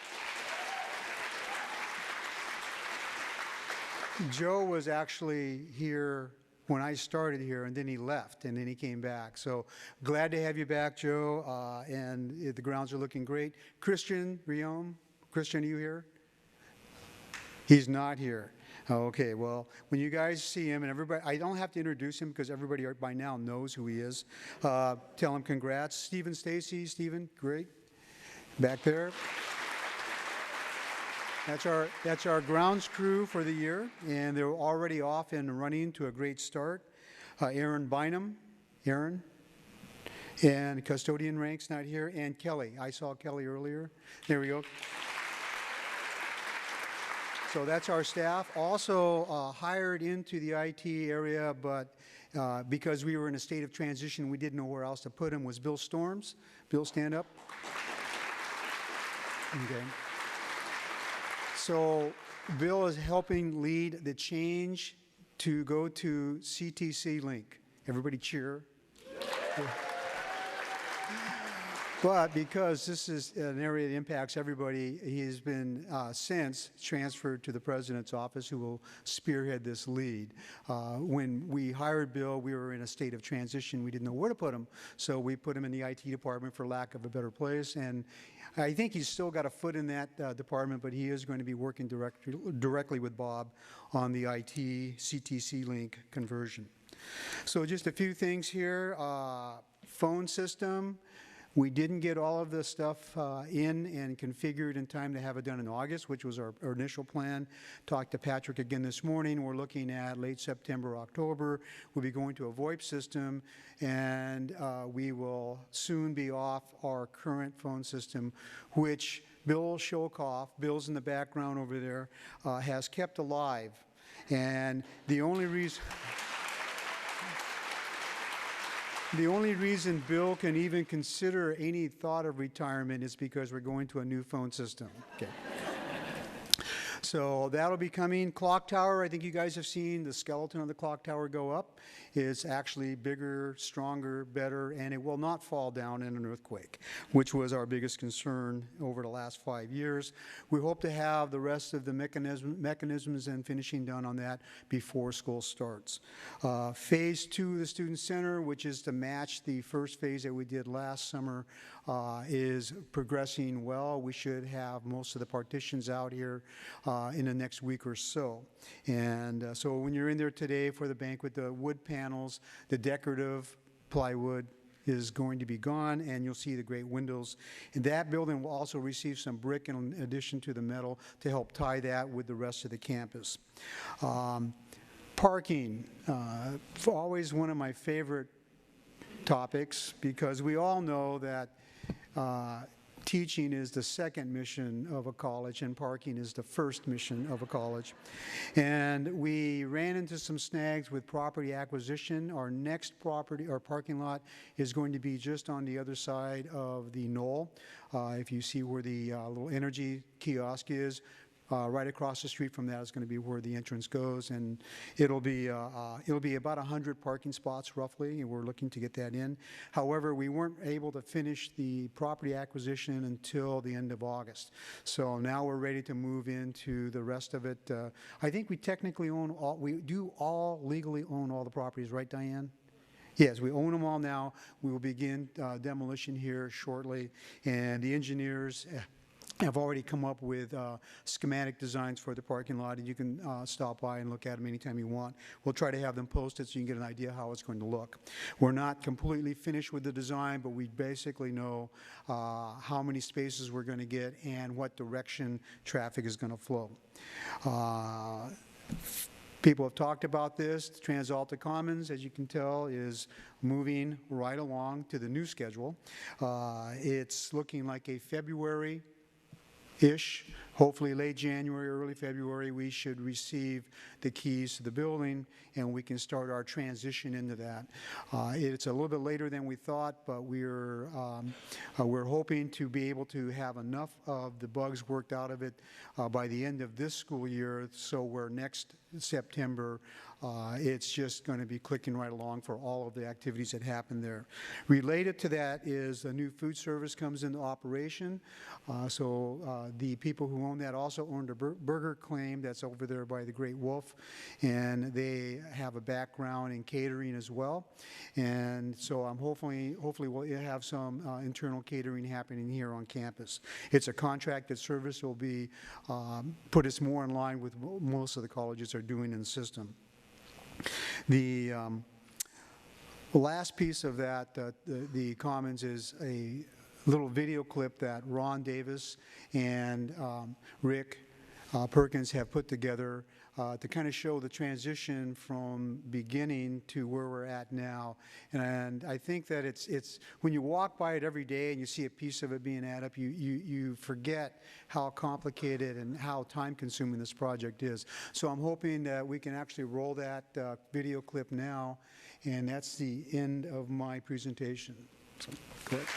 Joe was actually here when I started here, and then he left, and then he came back. So glad to have you back, Joe, and the grounds are looking great. Christian Riom, Christian, are you here? He's not here. Okay, well, when you guys see him, and everybody, I don't have to introduce him because everybody by now knows who he is. Tell him congrats. Stephen Stacy, Stephen, great. Back there. That's our grounds crew for the year, and they're already off and running to a great start. Aaron Bynum, Aaron, and custodian ranks not here, and Kelly. I saw Kelly earlier. There we go. So that's our staff. Also hired into the IT area, but because we were in a state of transition, we didn't know where else to put him, was Bill Storms. Bill, stand up. Okay. So Bill is helping lead the change to go to CTC Link. Everybody cheer. But because this is an area that impacts everybody, he has been since transferred to the president's office, who will spearhead this lead. When we hired Bill, we were in a state of transition. We didn't know where to put him, so we put him in the IT department, for lack of a better place. And I think he's still got a foot in that department, but he is going to be working directly with Bob on the IT CTC Link conversion. So just a few things here. Phone system. We didn't get all of the stuff in and configured in time to have it done in August, which was our initial plan. Talked to Patrick again this morning. We're looking at late September, October. We'll be going to a VoIP system, and we will soon be off our current phone system, which Bill Shokoff, Bill's in the background over there, has kept alive. And the only reason... The only reason Bill can even consider any thought of retirement is because we're going to a new phone system. Okay. So that'll be coming. Clock tower, I think you guys have seen the skeleton of the clock tower go up. It's actually bigger, stronger, better, and it will not fall down in an earthquake, which was our biggest concern over the last 5 years. We hope to have the rest of the mechanisms and finishing done on that before school starts. Phase 2 of the Student Center, which is to match the first phase that we did last summer, is progressing well. We should have most of the partitions out here in the next week or so. And so when you're in there today for the banquet, the wood panels, the decorative plywood is going to be gone, and you'll see the great windows. And that building will also receive some brick in addition to the metal to help tie that with the rest of the campus. Parking, always one of my favorite topics, because we all know that teaching is the second mission of a college, and parking is the first mission of a college. And we ran into some snags with property acquisition. Our next property, our parking lot, is going to be just on the other side of the knoll. If you see where the little energy kiosk is, right across the street from that is going to be where the entrance goes, and it'll be about 100 parking spots roughly, and we're looking to get that in. However, we weren't able to finish the property acquisition until the end of August. So now we're ready to move into the rest of it. I think we technically own all, we do all legally own all the properties, right, Diane? Yes, we own them all now. We will begin demolition here shortly, and the engineers have already come up with schematic designs for the parking lot, and you can stop by and look at them anytime you want. We'll try to have them posted so you can get an idea how it's going to look. We're not completely finished with the design, but we basically know how many spaces we're going to get and what direction traffic is going to flow. People have talked about this. The TransAlta Commons, as you can tell, is moving right along to the new schedule. It's looking like a February-ish, hopefully late January, early February, we should receive the keys to the building, and we can start our transition into that. It's a little bit later than we thought, but we're hoping to be able to have enough of the bugs worked out of it by the end of this school year, so we're next September, it's just going to be clicking right along for all of the activities that happen there. Related to that is the new food service comes into operation. So the people who own that also owned a burger claim that's over there by the Great Wolf, and they have a background in catering as well. And so I'm hopefully we'll have some internal catering happening here on campus. It's a contracted service. Will be put us more in line with what most of the colleges are doing in the system. The last piece of that, the Commons, is a little video clip that Ron Davis and Rick Perkins have put together to kind of show the transition from beginning to where we're at now. And I think that it's when you walk by it every day and you see a piece of it being added up, you forget how complicated and how time-consuming this project is. So I'm hoping that we can actually roll that video clip now, and that's the end of my presentation. So, go ahead.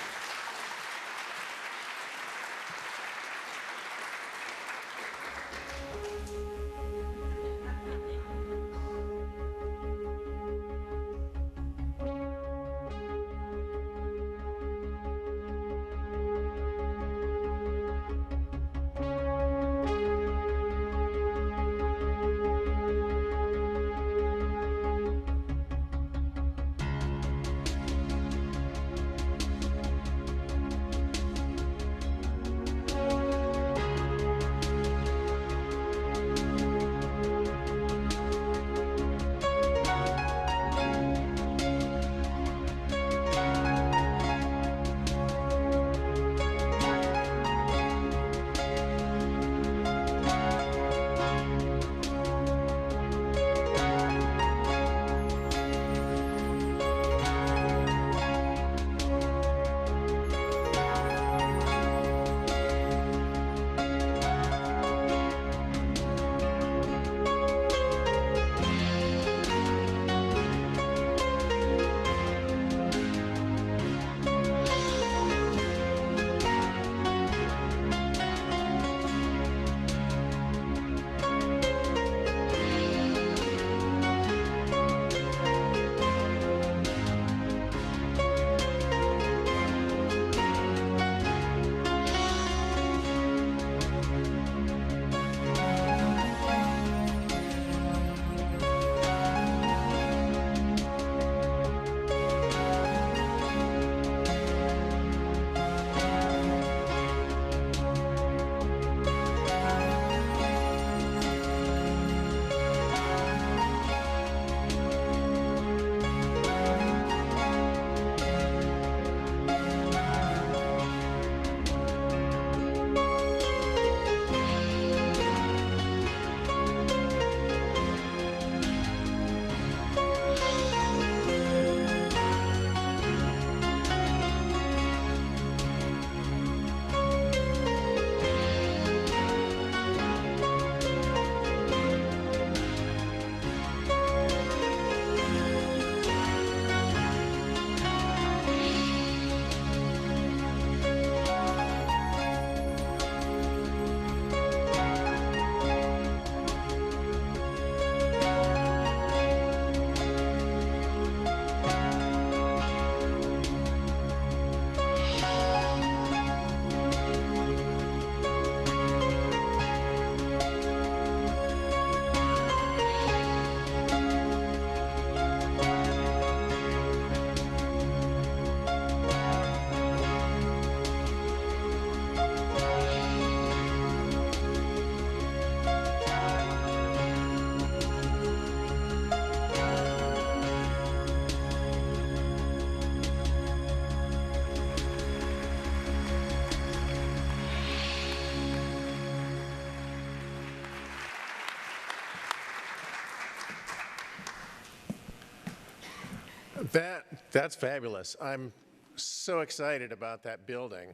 That's fabulous. I'm so excited about that building.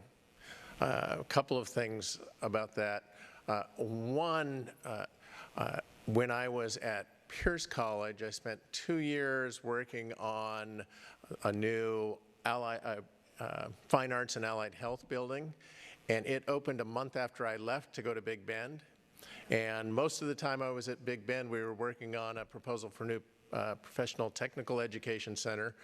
A couple of things about that. One, when I was at Pierce College, I spent 2 years working on a new Fine Arts and Allied Health building, and it opened a month after I left to go to Big Bend. And most of the time I was at Big Bend, we were working on a proposal for a new professional technical education center,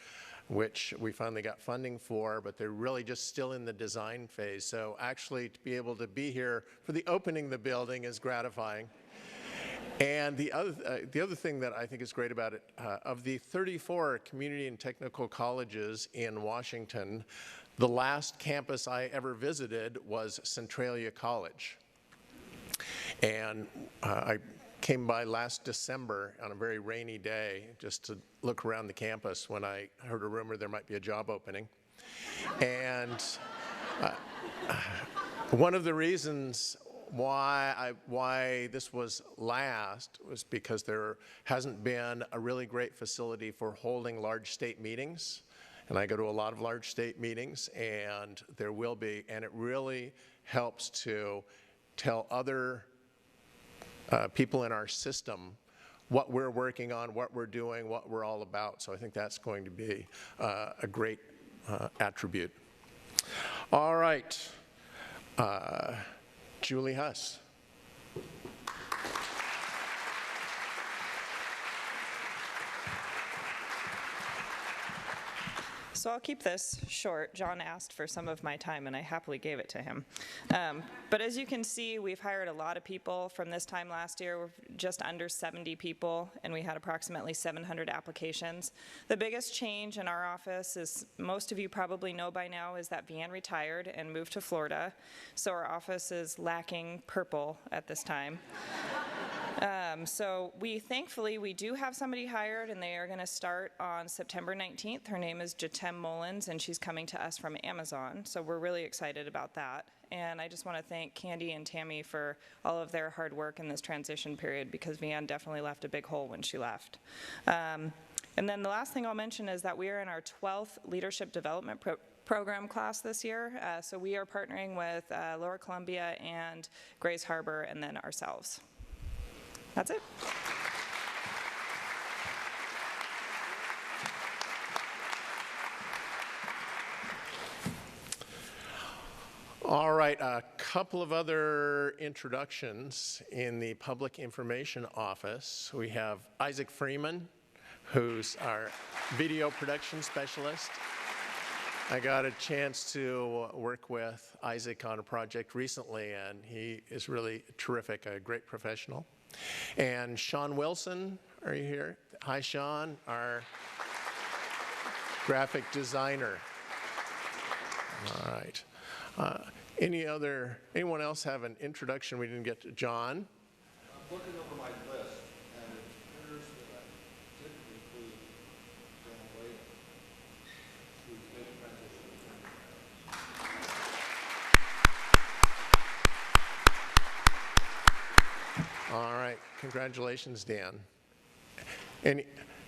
which we finally got funding for, but they're really just still in the design phase. So actually to be able to be here for the opening of the building is gratifying. And the other thing that I think is great about it, of the 34 community and technical colleges in Washington, the last campus I ever visited was Centralia College. And I came by last December on a very rainy day just to look around the campus when I heard a rumor there might be a job opening. And one of the reasons why this was last was because there hasn't been a really great facility for holding large state meetings. And I go to a lot of large state meetings, and there will be, and it really helps to tell other people in our system what we're working on, what we're doing, what we're all about. So I think that's going to be a great attribute. All right. Julie Huss. So I'll keep this short. John asked for some of my time, and I happily gave it to him. But as you can see, we've hired a lot of people from this time last year. We're just under 70 people, and we had approximately 700 applications. The biggest change in our office, as most of you probably know by now, is that Vianne retired and moved to Florida. So our office is lacking purple at this time. So thankfully, we do have somebody hired, and they are going to start on September 19th. Her name is Jatem Mullins, and she's coming to us from Amazon. So we're really excited about that. And I just want to thank Candy and Tammy for all of their hard work in this transition period, because Vianne definitely left a big hole when she left. And then the last thing I'll mention is that we are in our 12th Leadership Development Program class this year. So we are partnering with Lower Columbia and Grays Harbor, and then ourselves. That's it. All right, a couple of other introductions in the Public Information Office. We have Isaac Freeman, who's our video production specialist. I got a chance to work with Isaac on a project recently, and he is really terrific, a great professional. And Sean Wilson, are you here? Hi, Sean, our graphic designer. All right. Anyone else have an introduction we didn't get to? John? I'm looking over my list, and it appears that I didn't include Dan Whalen, who's been transitioning. All right, congratulations, Dan.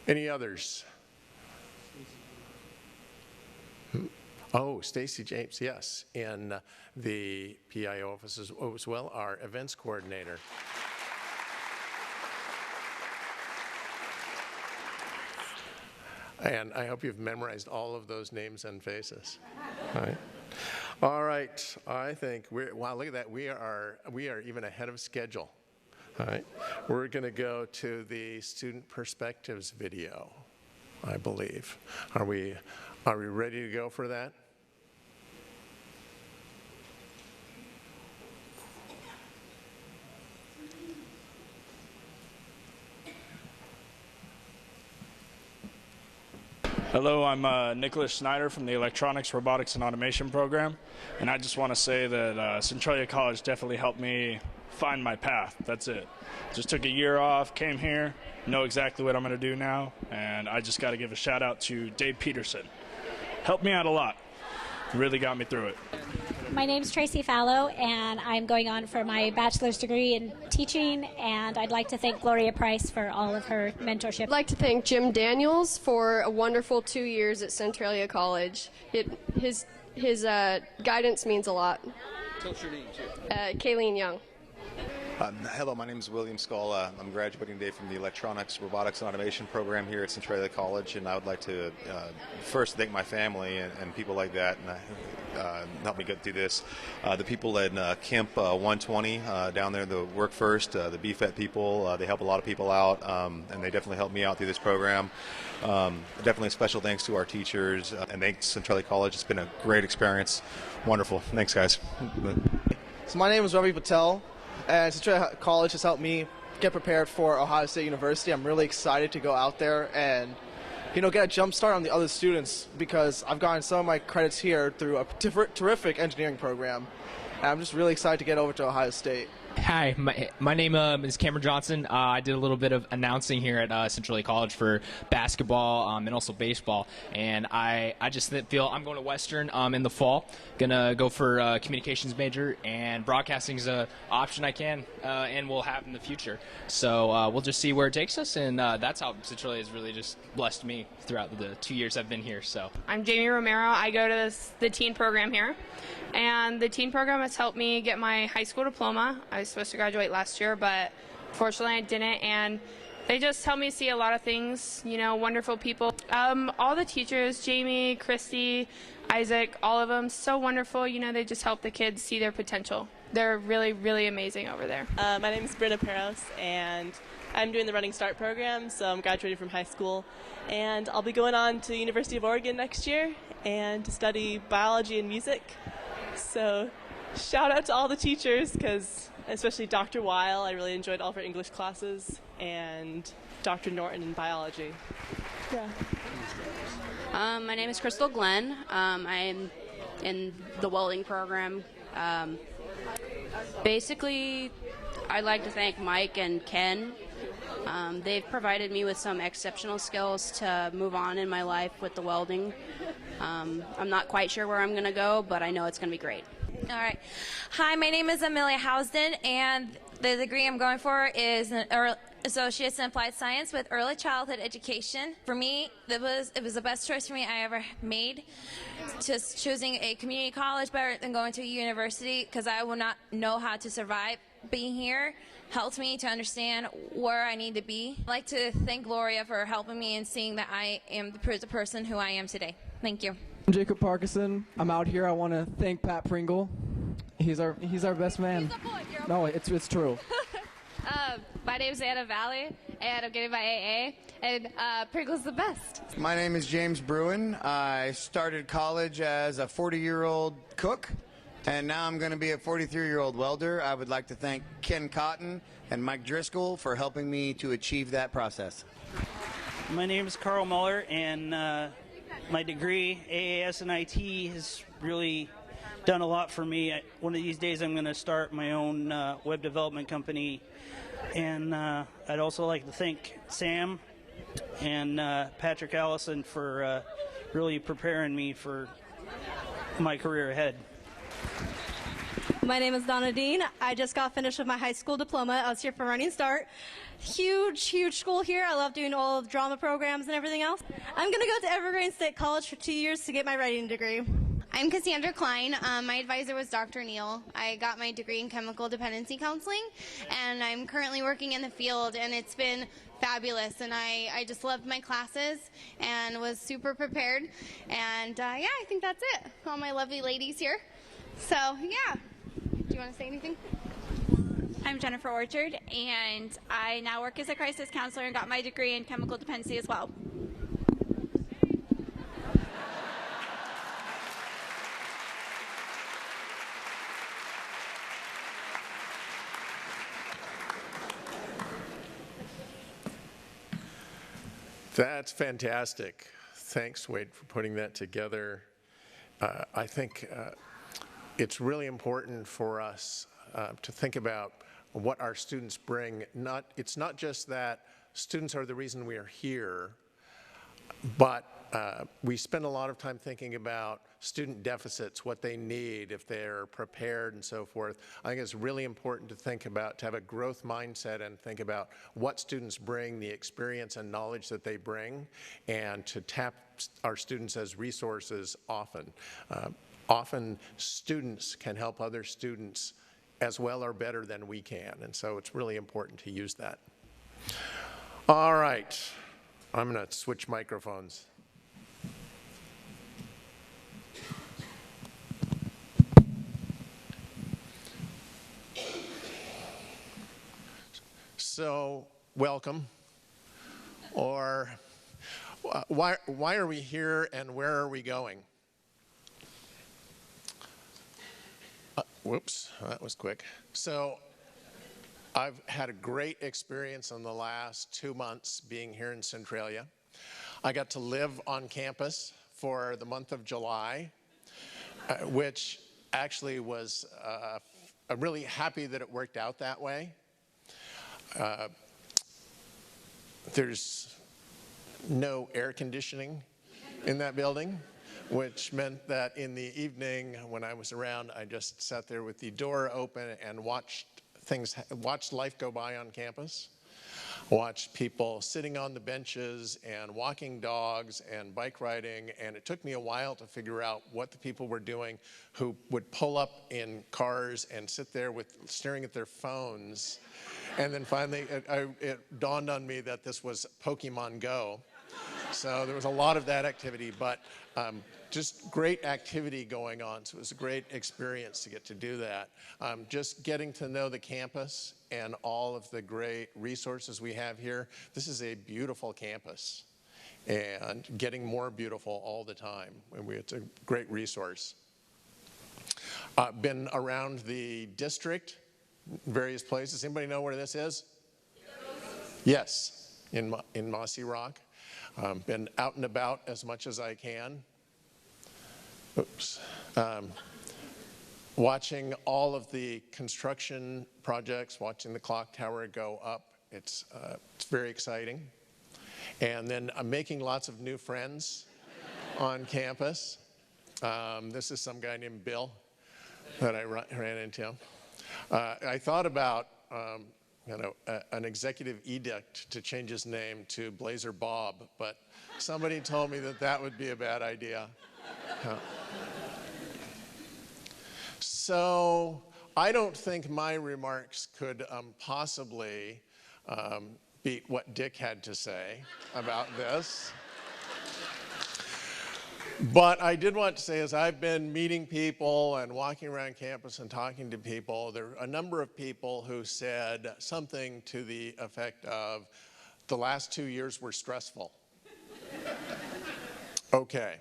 Any others? Oh, Stacy James, yes, in the PIO office as well, our events coordinator. And I hope you've memorized all of those names and faces. All right, I think wow, look at that, we are even ahead of schedule. All right, we're going to go to the Student Perspectives video, I believe. Are we ready to go for that? Hello, I'm Nicholas Snyder from the Electronics, Robotics, and Automation program, and I just want to say that Centralia College definitely helped me find my path. That's it. Just took a year off, came here, know exactly what I'm going to do now, and I just got to give a shout out to Dave Peterson. Helped me out a lot. Really got me through it. My name's Tracy Fallow, and I'm going on for my bachelor's degree in teaching, and I'd like to thank Gloria Price for all of her mentorship. I'd like to thank Jim Daniels for a wonderful 2 years at Centralia College. His guidance means a lot. Tell us your name, too. Kayleen Young. Hello, my name is William Scala. I'm graduating today from the Electronics, Robotics, and Automation program here at Centralia College, and I would like to first thank my family and people like that and help me get through this. The people at Kemp 120 down there, the Work First, the BFET people, they help a lot of people out, and they definitely helped me out through this program. Definitely a special thanks to our teachers, and thanks Centralia College. It's been a great experience. Wonderful. Thanks, guys. So my name is Ravi Patel, and Centralia College has helped me get prepared for Ohio State University. I'm really excited to go out there and, get a jump start on the other students because I've gotten some of my credits here through a terrific engineering program. And I'm just really excited to get over to Ohio State. Hi, my name is Cameron Johnson. I did a little bit of announcing here at Centralia College for basketball and also baseball. And I just feel I'm going to Western in the fall. Going to go for a communications major, and broadcasting is an option I can and will have in the future. So we'll just see where it takes us. And that's how Centralia has really just blessed me throughout the 2 years I've been here. So I'm Jamie Romero. I go to the teen program here. And the teen program has helped me get my high school diploma. I was supposed to graduate last year, but fortunately I didn't. And they just helped me see a lot of things, wonderful people. All the teachers, Jamie, Christy, Isaac, all of them, so wonderful. They just help the kids see their potential. They're really, really amazing over there. My name is Brenda Peros, and I'm doing the Running Start program, so I'm graduating from high school. And I'll be going on to the University of Oregon next year and to study biology and music. So shout out to all the teachers, because especially Dr. Weil, I really enjoyed all of her English classes, and Dr. Norton in biology. Yeah. My name is Crystal Glenn. I'm in the welding program. Basically, I'd like to thank Mike and Ken. They've provided me with some exceptional skills to move on in my life with the welding. I'm not quite sure where I'm going to go, but I know it's going to be great. All right. Hi, my name is Amelia Housden, and the degree I'm going for is an Associate's in Applied Science with Early Childhood Education. For me, it was the best choice for me I ever made. Just choosing a community college better than going to a university, because I will not know how to survive. Being here helped me to understand where I need to be. I'd like to thank Gloria for helping me and seeing that I am the person who I am today. Thank you. I'm Jacob Parkinson. I'm out here. I want to thank Pat Pringle. He's our best man. No, it's true. My name is Anna Valley, and I'm getting my AA, and Pringle's the best. My name is James Bruin. I started college as a 40-year-old cook, and now I'm going to be a 43-year-old welder. I would like to thank Ken Cotton and Mike Driscoll for helping me to achieve that process. My name is Carl Muller, and my degree, AAS and IT, has really done a lot for me. One of these days I'm going to start my own web development company. And I'd also like to thank Sam and Patrick Allison for really preparing me for my career ahead. My name is Donna Dean. I just got finished with my high school diploma. I was here for Running Start. Huge school here. I love doing all the drama programs and everything else. I'm going to go to Evergreen State College for 2 years to get my writing degree. I'm Cassandra Klein. My advisor was Dr. Neal. I got my degree in chemical dependency counseling, and I'm currently working in the field, and it's been fabulous. And I just loved my classes and was super prepared. And yeah, I think that's it. All my lovely ladies here. So yeah. Do you want to say anything? I'm Jennifer Orchard, and I now work as a crisis counselor and got my degree in chemical dependency as well. That's fantastic. Thanks, Wade, for putting that together. I think it's really important for us to think about what our students bring. It's not just that students are the reason we are here, but we spend a lot of time thinking about student deficits, what they need, if they're prepared and so forth. I think it's really important to think about, to have a growth mindset and think about what students bring, the experience and knowledge that they bring, and to tap our students as resources often. Often students can help other students as well or better than we can, and so it's really important to use that. All right, I'm going to switch microphones. So, welcome, or why are we here and where are we going? Whoops, that was quick. So, I've had a great experience in the last 2 months being here in Centralia. I got to live on campus for the month of July, which actually was, I'm really happy that it worked out that way. There's no air conditioning in that building, which meant that in the evening when I was around, I just sat there with the door open and watched life go by on campus, watched people sitting on the benches and walking dogs and bike riding, and it took me a while to figure out what the people were doing who would pull up in cars and sit there staring at their phones. And then finally, it dawned on me that this was Pokemon Go. So there was a lot of that activity, but just great activity going on. So it was a great experience to get to do that. Just getting to know the campus and all of the great resources we have here. This is a beautiful campus and getting more beautiful all the time. And it's a great resource. Been around the district, various places. Anybody know where this is? Yes, in Mossy Rock. Been out and about as much as I can. Oops. Watching all of the construction projects, watching the clock tower go up. It's very exciting. And then I'm making lots of new friends on campus. This is some guy named Bill that I ran into. I thought about an executive edict to change his name to Blazer Bob, but somebody told me that would be a bad idea. So I don't think my remarks could possibly beat what Dick had to say about this. But I did want to say, as I've been meeting people and walking around campus and talking to people, there are a number of people who said something to the effect of, the last 2 years were stressful. Okay.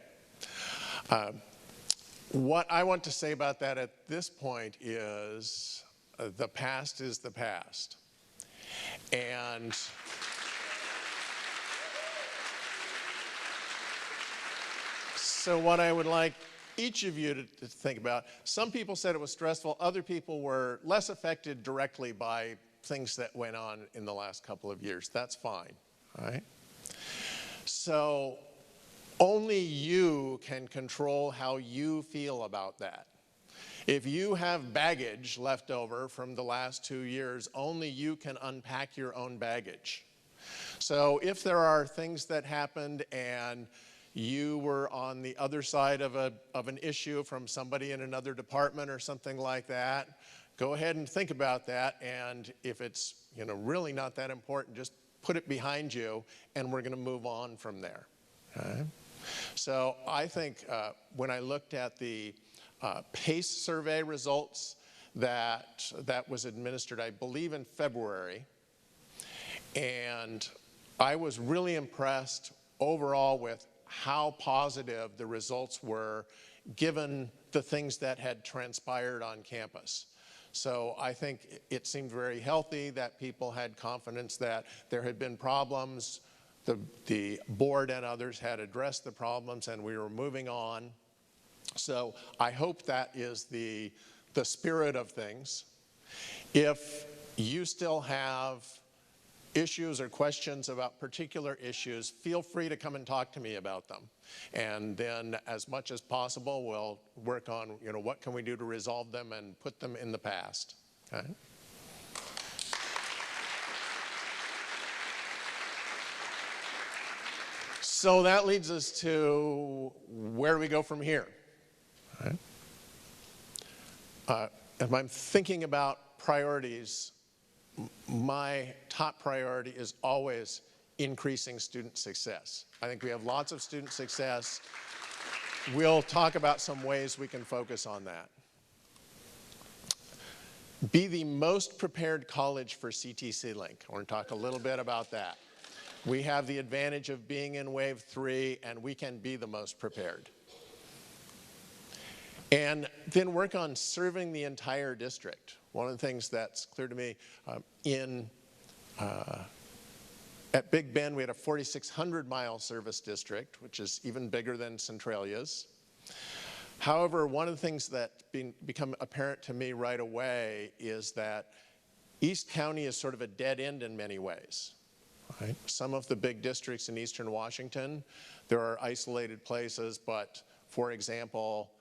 What I want to say about that at this point is the past is the past. And so what I would like each of you to think about, some people said it was stressful, other people were less affected directly by things that went on in the last couple of years. That's fine, all right? So only you can control how you feel about that. If you have baggage left over from the last 2 years, only you can unpack your own baggage. So if there are things that happened and you were on the other side of an issue from somebody in another department or something like that, go ahead and think about that, and if it's really not that important, just put it behind you, and we're going to move on from there. Okay? So I think when I looked at the PACE survey results that was administered, I believe in February, and I was really impressed overall with how positive the results were given the things that had transpired on campus. So I think it seemed very healthy that people had confidence that there had been problems, the board and others had addressed the problems, and we were moving on. So I hope that is the spirit of things. If you still have issues or questions about particular issues, feel free to come and talk to me about them. And then as much as possible, we'll work on, what can we do to resolve them and put them in the past. Okay? So that leads us to where do we go from here? Right. If I'm thinking about priorities, my top priority is always increasing student success. I think we have lots of student success. We'll talk about some ways we can focus on that. Be the most prepared college for CTC Link. I want to talk a little bit about that. We have the advantage of being in wave 3, and we can be the most prepared. And then work on serving the entire district. One of the things that's clear to me, at Big Bend, we had a 4,600-mile service district, which is even bigger than Centralia's. However, one of the things that become apparent to me right away is that East County is sort of a dead end in many ways. Right? Some of the big districts in eastern Washington, there are isolated places, but for example,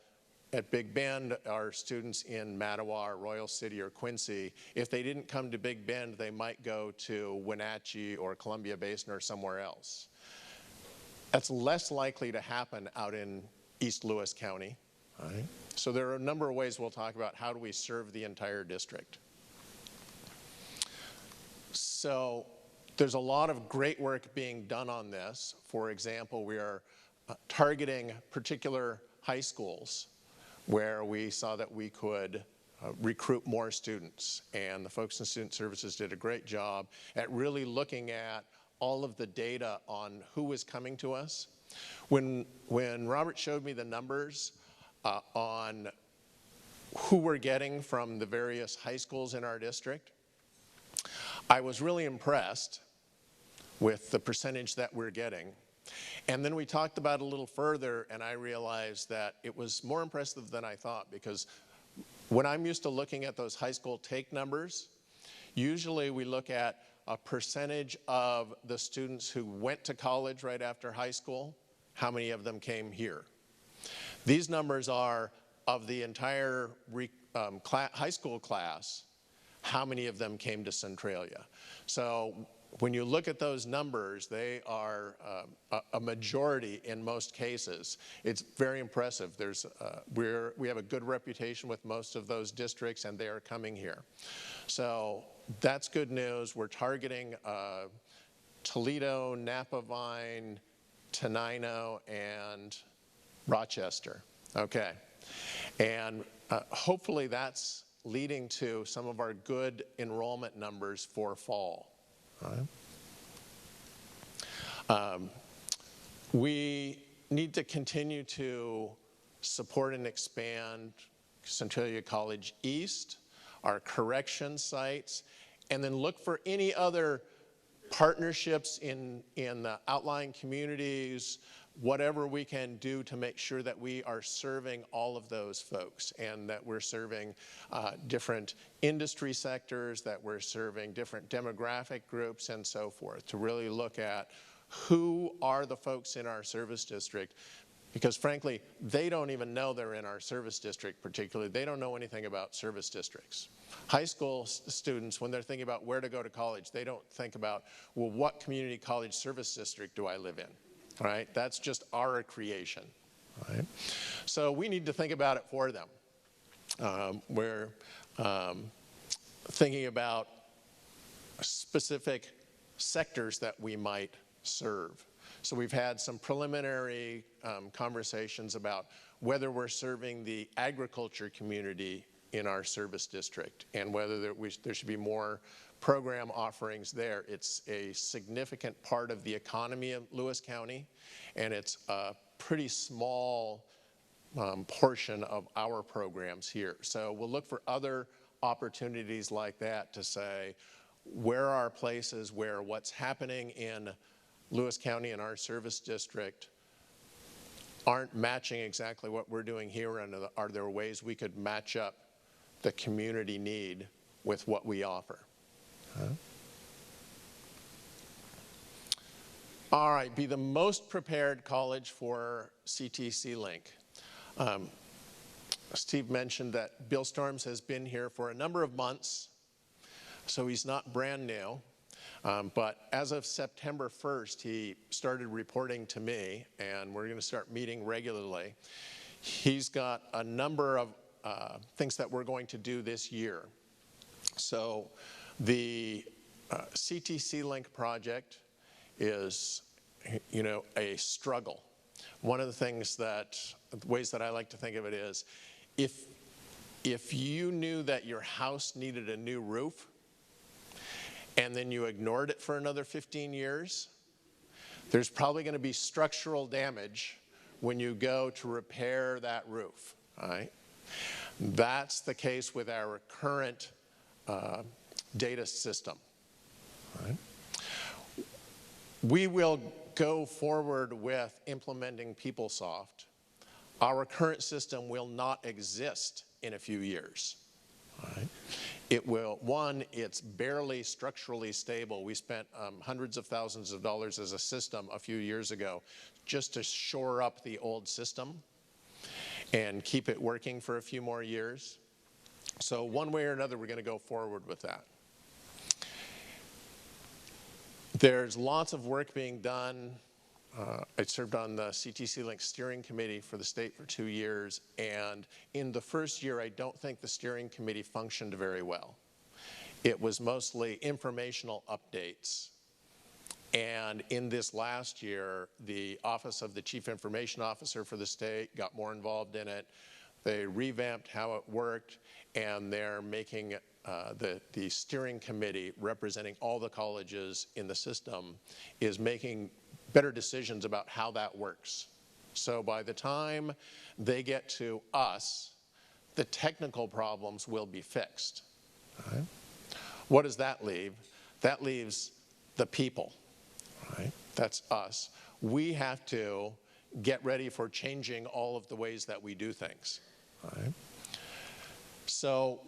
at Big Bend, our students in Mattawa, or Royal City, or Quincy, if they didn't come to Big Bend, they might go to Wenatchee or Columbia Basin or somewhere else. That's less likely to happen out in East Lewis County. Right? So there are a number of ways we'll talk about how do we serve the entire district. So there's a lot of great work being done on this. For example, we are targeting particular high schools where we saw that we could recruit more students. And the folks in Student Services did a great job at really looking at all of the data on who was coming to us. When Robert showed me the numbers on who we're getting from the various high schools in our district, I was really impressed with the percentage that we're getting. And then we talked about it a little further, and I realized that it was more impressive than I thought, because when I'm used to looking at those high school take numbers, usually we look at a percentage of the students who went to college right after high school, how many of them came here. These numbers are of the entire high school class, how many of them came to Centralia. So when you look at those numbers, they are a majority in most cases. It's very impressive. We have a good reputation with most of those districts, and they are coming here. So that's good news. We're targeting Toledo, Napavine, Tenino, and Rochester. Okay. And hopefully that's leading to some of our good enrollment numbers for fall. Right. We need to continue to support and expand Centralia College East, our correction sites, and then look for any other partnerships in the outlying communities, whatever we can do to make sure that we are serving all of those folks, and that we're serving different industry sectors, that we're serving different demographic groups and so forth, to really look at who are the folks in our service district, because frankly, they don't even know they're in our service district particularly. They don't know anything about service districts. High school students, when they're thinking about where to go to college, they don't think about, well, what community college service district do I live in? Right? That's just our creation. Right? So we need to think about it for them. We're thinking about specific sectors that we might serve. So we've had some preliminary conversations about whether we're serving the agriculture community in our service district, and whether there should be more program offerings there. It's a significant part of the economy of Lewis County, and it's a pretty small portion of our programs here. So we'll look for other opportunities like that to say, where are places where what's happening in Lewis County and our service district aren't matching exactly what we're doing here, and are there ways we could match up the community need with what we offer? All right, be the most prepared college for CTC Link. Steve mentioned that Bill Storms has been here for a number of months, so he's not brand new. But as of September 1st, he started reporting to me, and we're going to start meeting regularly. He's got a number of things that we're going to do this year. So the CTC Link project is, a struggle. One of the ways that I like to think of it is, if you knew that your house needed a new roof, and then you ignored it for another 15 years, there's probably going to be structural damage when you go to repair that roof. All right? That's the case with our current data system. All right? We will go forward with implementing PeopleSoft. Our current system will not exist in a few years. All right? It's barely structurally stable. We spent hundreds of thousands of dollars as a system a few years ago just to shore up the old system and keep it working for a few more years. So one way or another, we're going to go forward with that. There's lots of work being done. I served on the CTC Link steering committee for the state for 2 years, and in the first year, I don't think the steering committee functioned very well. It was mostly informational updates. And in this last year, the Office of the Chief Information Officer for the state got more involved in it. They revamped how it worked, and they're making the steering committee representing all the colleges in the system is making better decisions about how that works. So by the time they get to us, the technical problems will be fixed. All right? What does that leave? That leaves the people. All right? That's us. We have to get ready for changing all of the ways that we do things. All right? So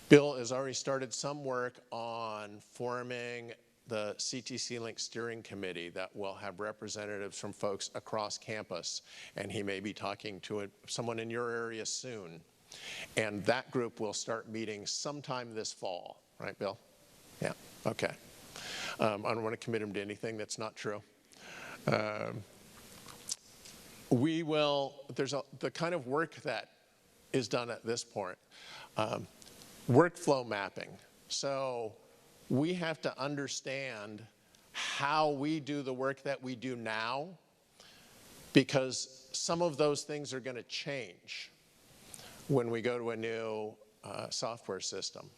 Bill has already started some work on forming the CTC Link Steering Committee that will have representatives from folks across campus, and he may be talking to someone in your area soon. And that group will start meeting sometime this fall. Right, Bill? Yeah, okay. I don't want to commit him to anything that's not true. There's the kind of work that is done at this point. Workflow mapping. So we have to understand how we do the work that we do now, because some of those things are going to change when we go to a new software system.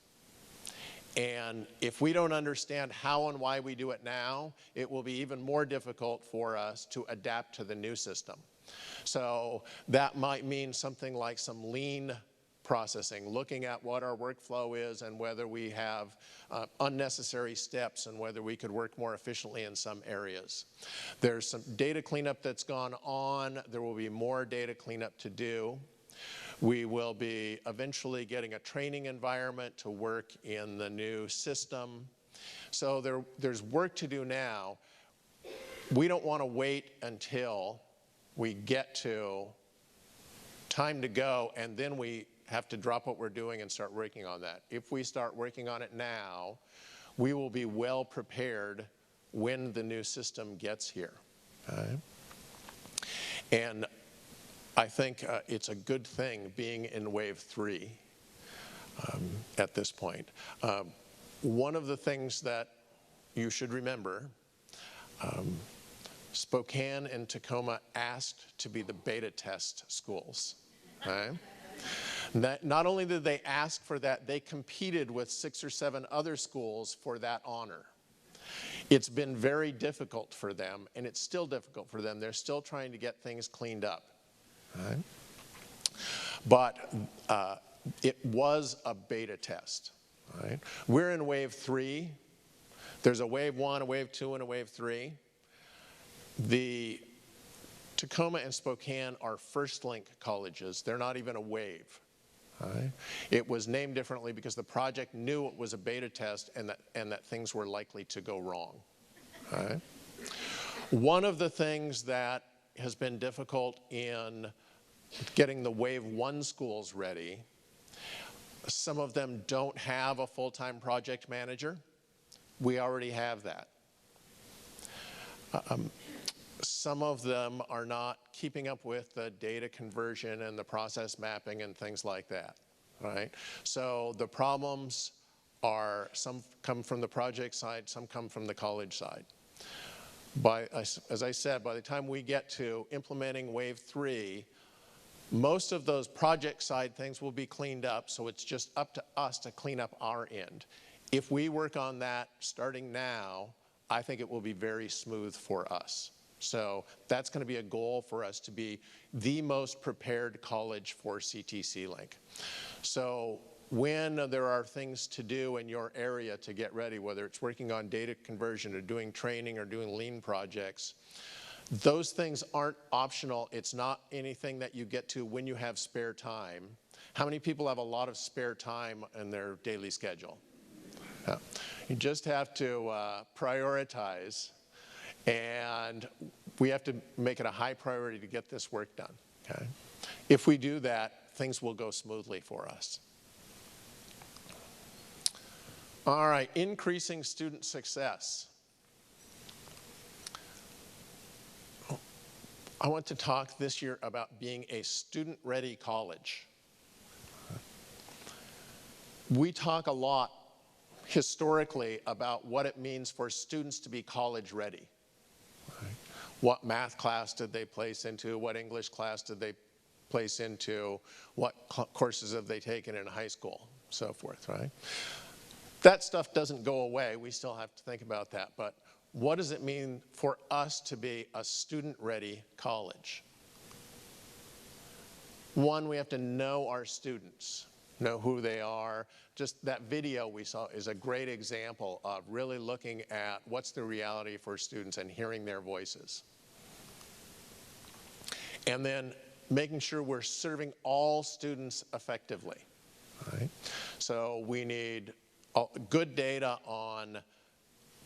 And if we don't understand how and why we do it now, it will be even more difficult for us to adapt to the new system. So that might mean something like some lean processing, looking at what our workflow is and whether we have unnecessary steps and whether we could work more efficiently in some areas. There's some data cleanup that's gone on. There will be more data cleanup to do. We will be eventually getting a training environment to work in the new system. So there's work to do now. We don't want to wait until we get to time to go, and then we have to drop what we're doing and start working on that. If we start working on it now, we will be well prepared when the new system gets here. Okay? And I think it's a good thing being in wave 3 at this point. One of the things that you should remember, Spokane and Tacoma asked to be the beta test schools. Okay? Not only did they ask for that, they competed with 6 or 7 other schools for that honor. It's been very difficult for them, and it's still difficult for them. They're still trying to get things cleaned up. Right? But it was a beta test. Right? We're in wave 3. There's a wave 1, a wave 2, and a wave 3. The Tacoma and Spokane are first link colleges. They're not even a wave. Right? It was named differently because the project knew it was a beta test and that things were likely to go wrong. All right? One of the things that has been difficult in getting the Wave 1 schools ready, some of them don't have a full-time project manager. We already have that. Some of them are not keeping up with the data conversion and the process mapping and things like that, right? So the problems are, some come from the project side, some come from the college side. As I said, by the time we get to implementing Wave 3, most of those project side things will be cleaned up, so it's just up to us to clean up our end. If we work on that starting now, I think it will be very smooth for us. So that's going to be a goal for us to be the most prepared college for CTC Link. So when there are things to do in your area to get ready, whether it's working on data conversion or doing training or doing lean projects, those things aren't optional. It's not anything that you get to when you have spare time. How many people have a lot of spare time in their daily schedule? Yeah. You just have to prioritize, and we have to make it a high priority to get this work done. Okay? If we do that, things will go smoothly for us. All right, increasing student success. I want to talk this year about being a student-ready college. We talk a lot historically about what it means for students to be college-ready. Right? What math class did they place into? What English class did they place into? What courses have they taken in high school? So forth, right? That stuff doesn't go away. We still have to think about that. But what does it mean for us to be a student-ready college? One, we have to know our students, know who they are. Just that video we saw is a great example of really looking at what's the reality for students and hearing their voices. And then making sure we're serving all students effectively. Right? So we need good data on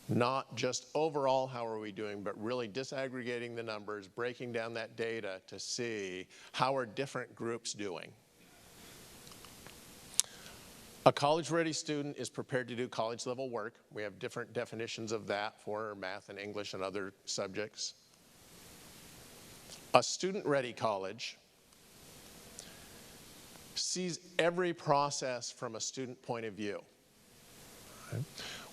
not just overall how are we doing, but really disaggregating the numbers, breaking down that data to see how are different groups doing. A college-ready student is prepared to do college-level work. We have different definitions of that for math and English and other subjects. A student-ready college sees every process from a student point of view. Okay.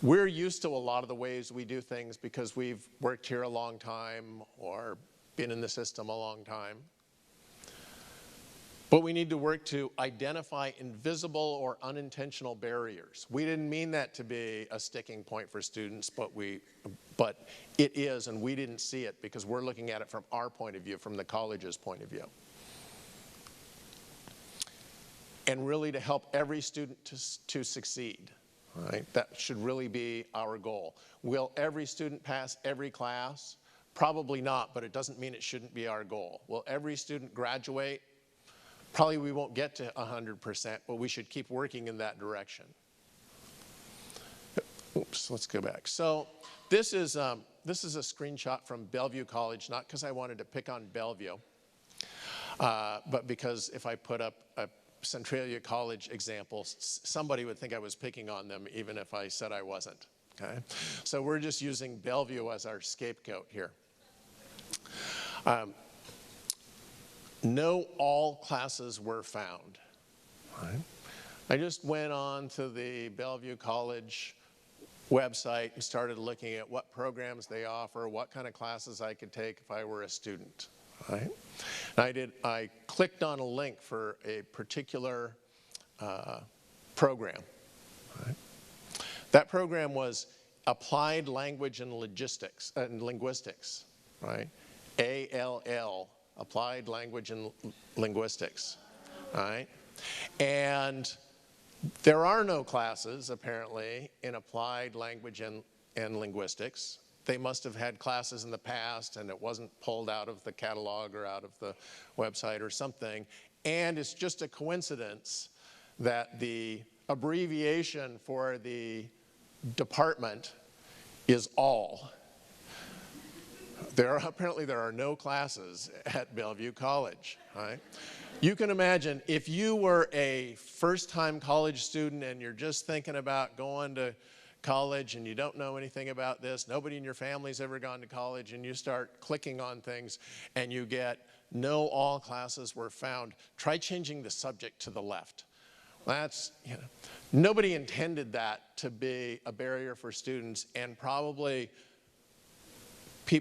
We're used to a lot of the ways we do things because we've worked here a long time or been in the system a long time. But we need to work to identify invisible or unintentional barriers. We didn't mean that to be a sticking point for students, but it is, and we didn't see it because we're looking at it from our point of view, from the college's point of view. And really to help every student to succeed. Right? That should really be our goal. Will every student pass every class? Probably not, but it doesn't mean it shouldn't be our goal. Will every student graduate? Probably we won't get to 100%, but we should keep working in that direction. Oops, let's go back. So this is a screenshot from Bellevue College, not because I wanted to pick on Bellevue, but because if I put up a Centralia College example, somebody would think I was picking on them even if I said I wasn't. Okay? So we're just using Bellevue as our scapegoat here. No all classes were found. Right? I just went on to the Bellevue College website and started looking at what programs they offer, what kind of classes I could take if I were a student. Right? And I clicked on a link for a particular program. Right? That program was Applied Language and Linguistics, right? ALL, Applied Language and Linguistics, right? And there are no classes, apparently, in Applied Language and Linguistics. They must have had classes in the past and it wasn't pulled out of the catalog or out of the website or something. And it's just a coincidence that the abbreviation for the department is ALL. apparently there are no classes at Bellevue College, right? You can imagine if you were a first-time college student and you're just thinking about going to college and you don't know anything about this, nobody in your family's ever gone to college, and you start clicking on things and you get no, all classes were found. Try changing the subject to the left. That's, nobody intended that to be a barrier for students, and probably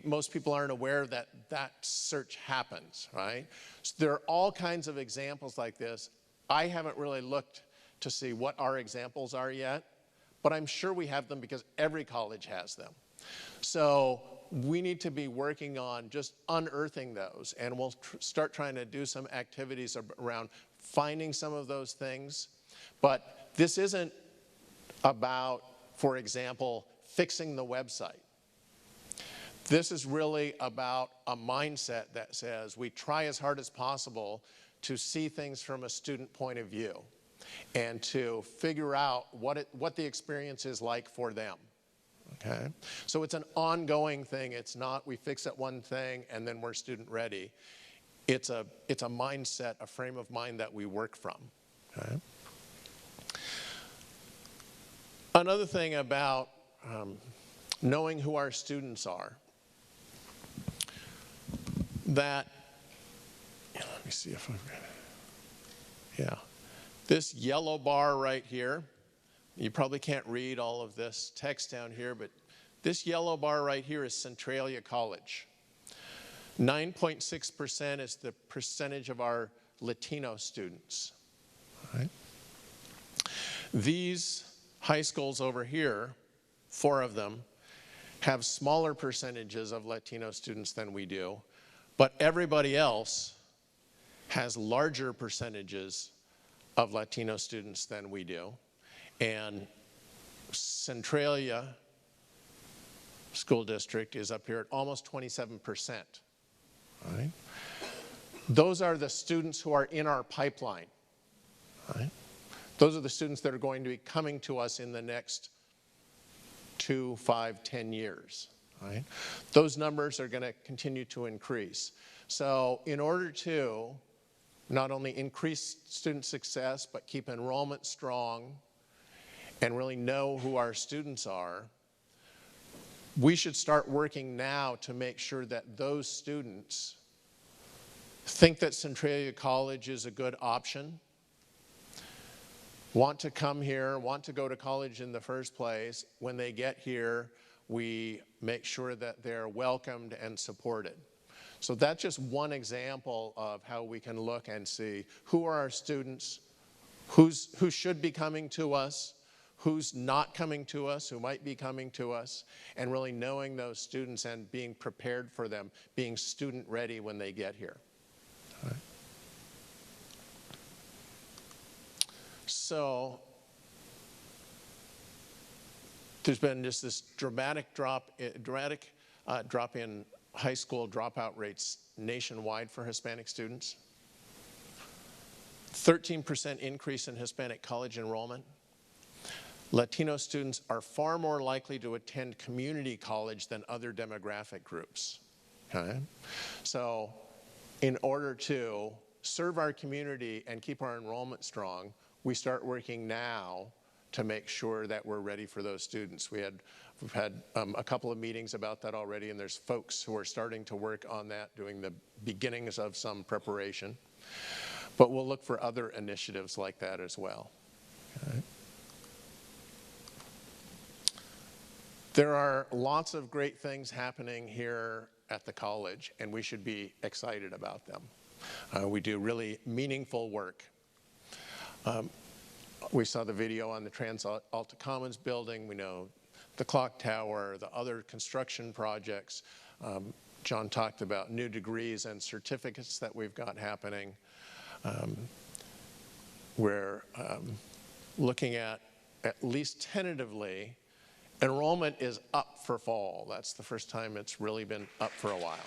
most people aren't aware that that search happens, right? So there are all kinds of examples like this. I haven't really looked to see what our examples are yet, but I'm sure we have them because every college has them. So we need to be working on just unearthing those, and we'll start trying to do some activities around finding some of those things. But this isn't about, for example, fixing the website. This is really about a mindset that says we try as hard as possible to see things from a student point of view and to figure out what the experience is like for them. Okay? So it's an ongoing thing. It's not we fix it one thing and then we're student ready. It's a mindset, a frame of mind that we work from. Okay? Another thing about knowing who our students are, that, let me see if I've got it. Yeah. This yellow bar right here, you probably can't read all of this text down here, but this yellow bar right here is Centralia College. 9.6% is the percentage of our Latino students. Right? These high schools over here, 4 of them, have smaller percentages of Latino students than we do, but everybody else has larger percentages of Latino students than we do. And Centralia School District is up here at almost 27%. Right? Those are the students who are in our pipeline. Right? Those are the students that are going to be coming to us in the next 2, 5, 10 years. Right? Those numbers are going to continue to increase. So in order to not only increase student success, but keep enrollment strong and really know who our students are, we should start working now to make sure that those students think that Centralia College is a good option, want to come here, want to go to college in the first place. When they get here, we make sure that they're welcomed and supported. So that's just one example of how we can look and see who are our students, who should be coming to us, who's not coming to us, who might be coming to us, and really knowing those students and being prepared for them, being student ready when they get here. All right. So there's been just this dramatic drop in high school dropout rates nationwide for Hispanic students. 13% increase in Hispanic college enrollment. Latino students are far more likely to attend community college than other demographic groups. Okay? So in order to serve our community and keep our enrollment strong, we start working now to make sure that we're ready for those students. We've had a couple of meetings about that already, and there's folks who are starting to work on that, doing the beginnings of some preparation. But we'll look for other initiatives like that as well. Okay. There are lots of great things happening here at the college, and we should be excited about them. We do really meaningful work. We saw the video on the Trans-Alta Commons building. We know the clock tower, the other construction projects. John talked about new degrees and certificates that we've got happening. We're looking at least tentatively, enrollment is up for fall. That's the first time it's really been up for a while.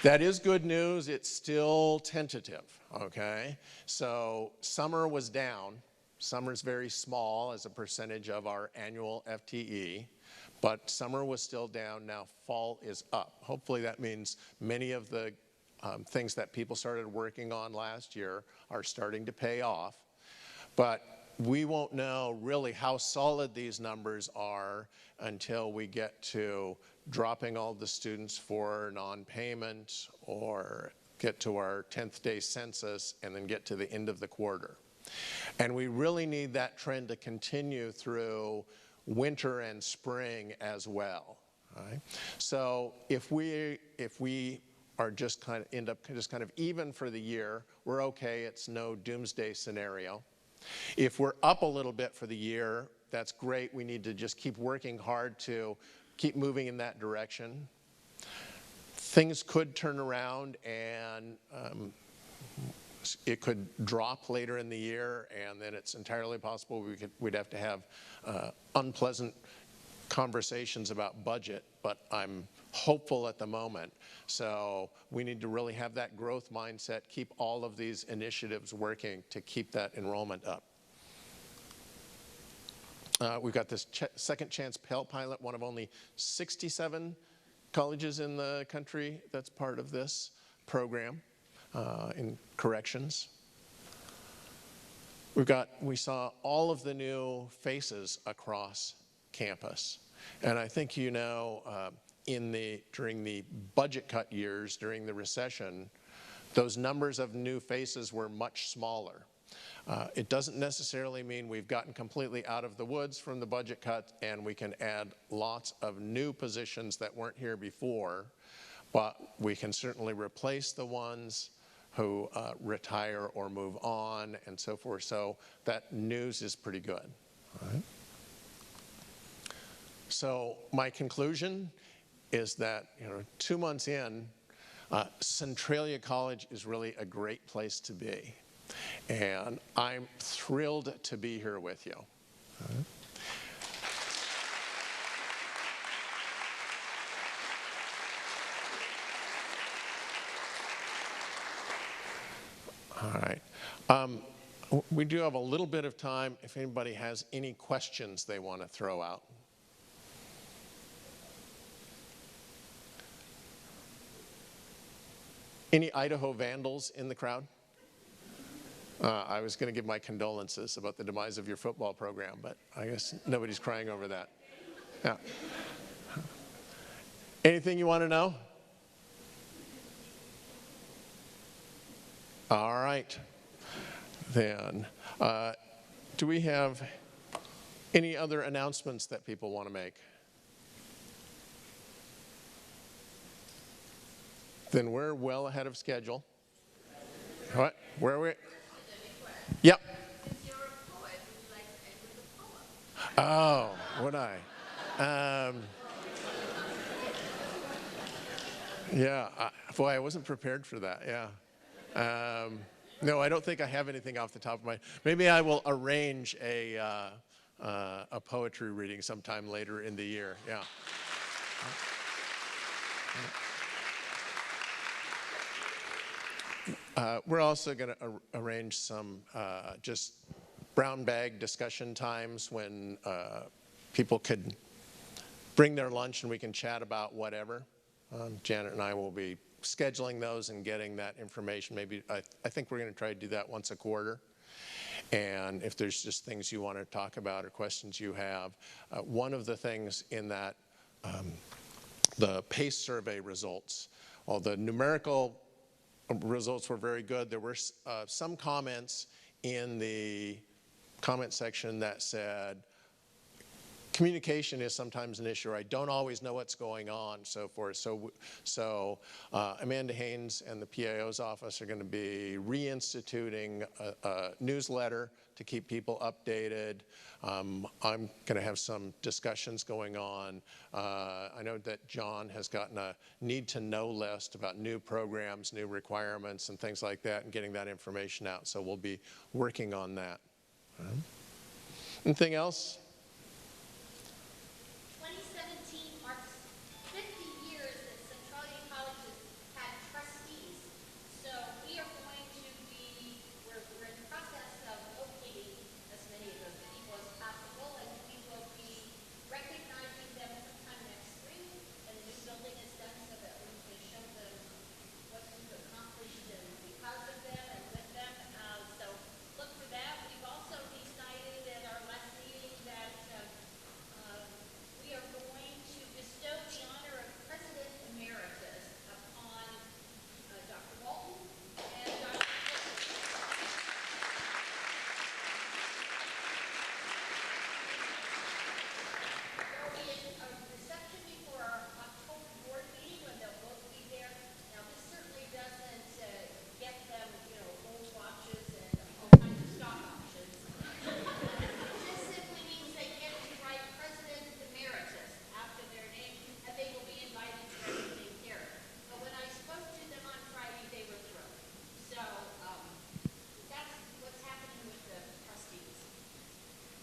That is good news. It's still tentative, okay? So summer was down, Summer's very small as a percentage of our annual FTE, but summer was still down. Now fall is up. Hopefully that means many of the things that people started working on last year are starting to pay off. But we won't know really how solid these numbers are until we get to dropping all the students for non-payment or get to our 10th day census and then get to the end of the quarter. And we really need that trend to continue through winter and spring as well. Right? So if we are just kind of end up just kind of even for the year, we're okay. It's no doomsday scenario. If we're up a little bit for the year, that's great. We need to just keep working hard to keep moving in that direction. Things could turn around and it could drop later in the year, and then it's entirely possible we'd have to have unpleasant conversations about budget, but I'm hopeful at the moment. So we need to really have that growth mindset, keep all of these initiatives working to keep that enrollment up. We've got this Second Chance Pell Pilot, one of only 67 colleges in the country that's part of this program in corrections. We saw all of the new faces across campus. And I think you know, during the budget cut years, during the recession, those numbers of new faces were much smaller. It doesn't necessarily mean we've gotten completely out of the woods from the budget cut and we can add lots of new positions that weren't here before, but we can certainly replace the ones who retire or move on and so forth. So that news is pretty good. All right. So my conclusion is that 2 months in, Centralia College is really a great place to be. And I'm thrilled to be here with you. All right. We do have a little bit of time if anybody has any questions they want to throw out. Any Idaho vandals in the crowd? I was going to give my condolences about the demise of your football program, but I guess nobody's crying over that. Yeah. Anything you want to know? All right. Then, do we have any other announcements that people want to make? Then we're well ahead of schedule. What? Where are we? Yep. Oh, would I? Yeah. Boy, I wasn't prepared for that. Yeah. No, I don't think I have anything off the top of my. Maybe I will arrange a poetry reading sometime later in the year. Yeah. We're also going to arrange some just brown bag discussion times when people could bring their lunch and we can chat about whatever. Janet and I will be scheduling those and getting that information. Maybe I think we're going to try to do that once a quarter. And if there's just things you want to talk about or questions you have, one of the things in that the PACE survey results, well, the numerical results were very good. There were some comments in the comment section that said, communication is sometimes an issue. I don't always know what's going on, so forth. So Amanda Haynes and the PIO's office are going to be reinstituting a newsletter to keep people updated. I'm going to have some discussions going on. I know that John has gotten a need-to-know list about new programs, new requirements, and things like that, and getting that information out. So we'll be working on that. Anything else? 2017 marks 50 years that Centralia College has had trustees. So we are going to be, we're in the process of locating a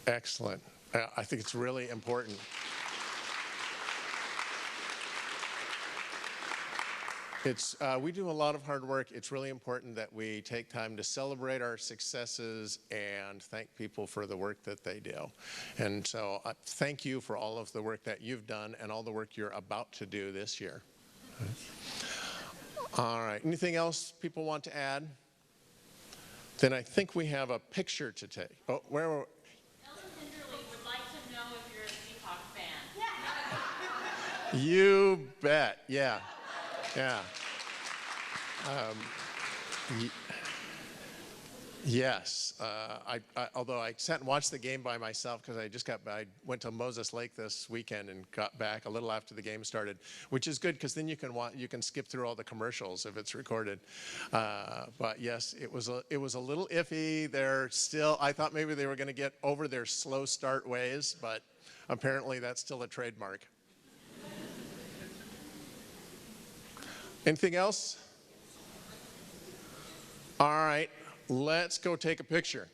Excellent. I think it's really important. We do a lot of hard work. It's really important that we take time to celebrate our successes and thank people for the work that they do. And so thank you for all of the work that you've done and all the work you're about to do this year. All right. Anything else people want to add? Then I think we have a picture to take. Oh, where were would like to know if you're a Seahawk fan. You bet. Yeah. Yeah. Yes. Although I sat and watched the game by myself because I went to Moses Lake this weekend and got back a little after the game started, which is good because then you can skip through all the commercials if it's recorded. But yes, it was a little iffy. I thought maybe they were going to get over their slow start ways, but apparently that's still a trademark. Anything else? All right, let's go take a picture.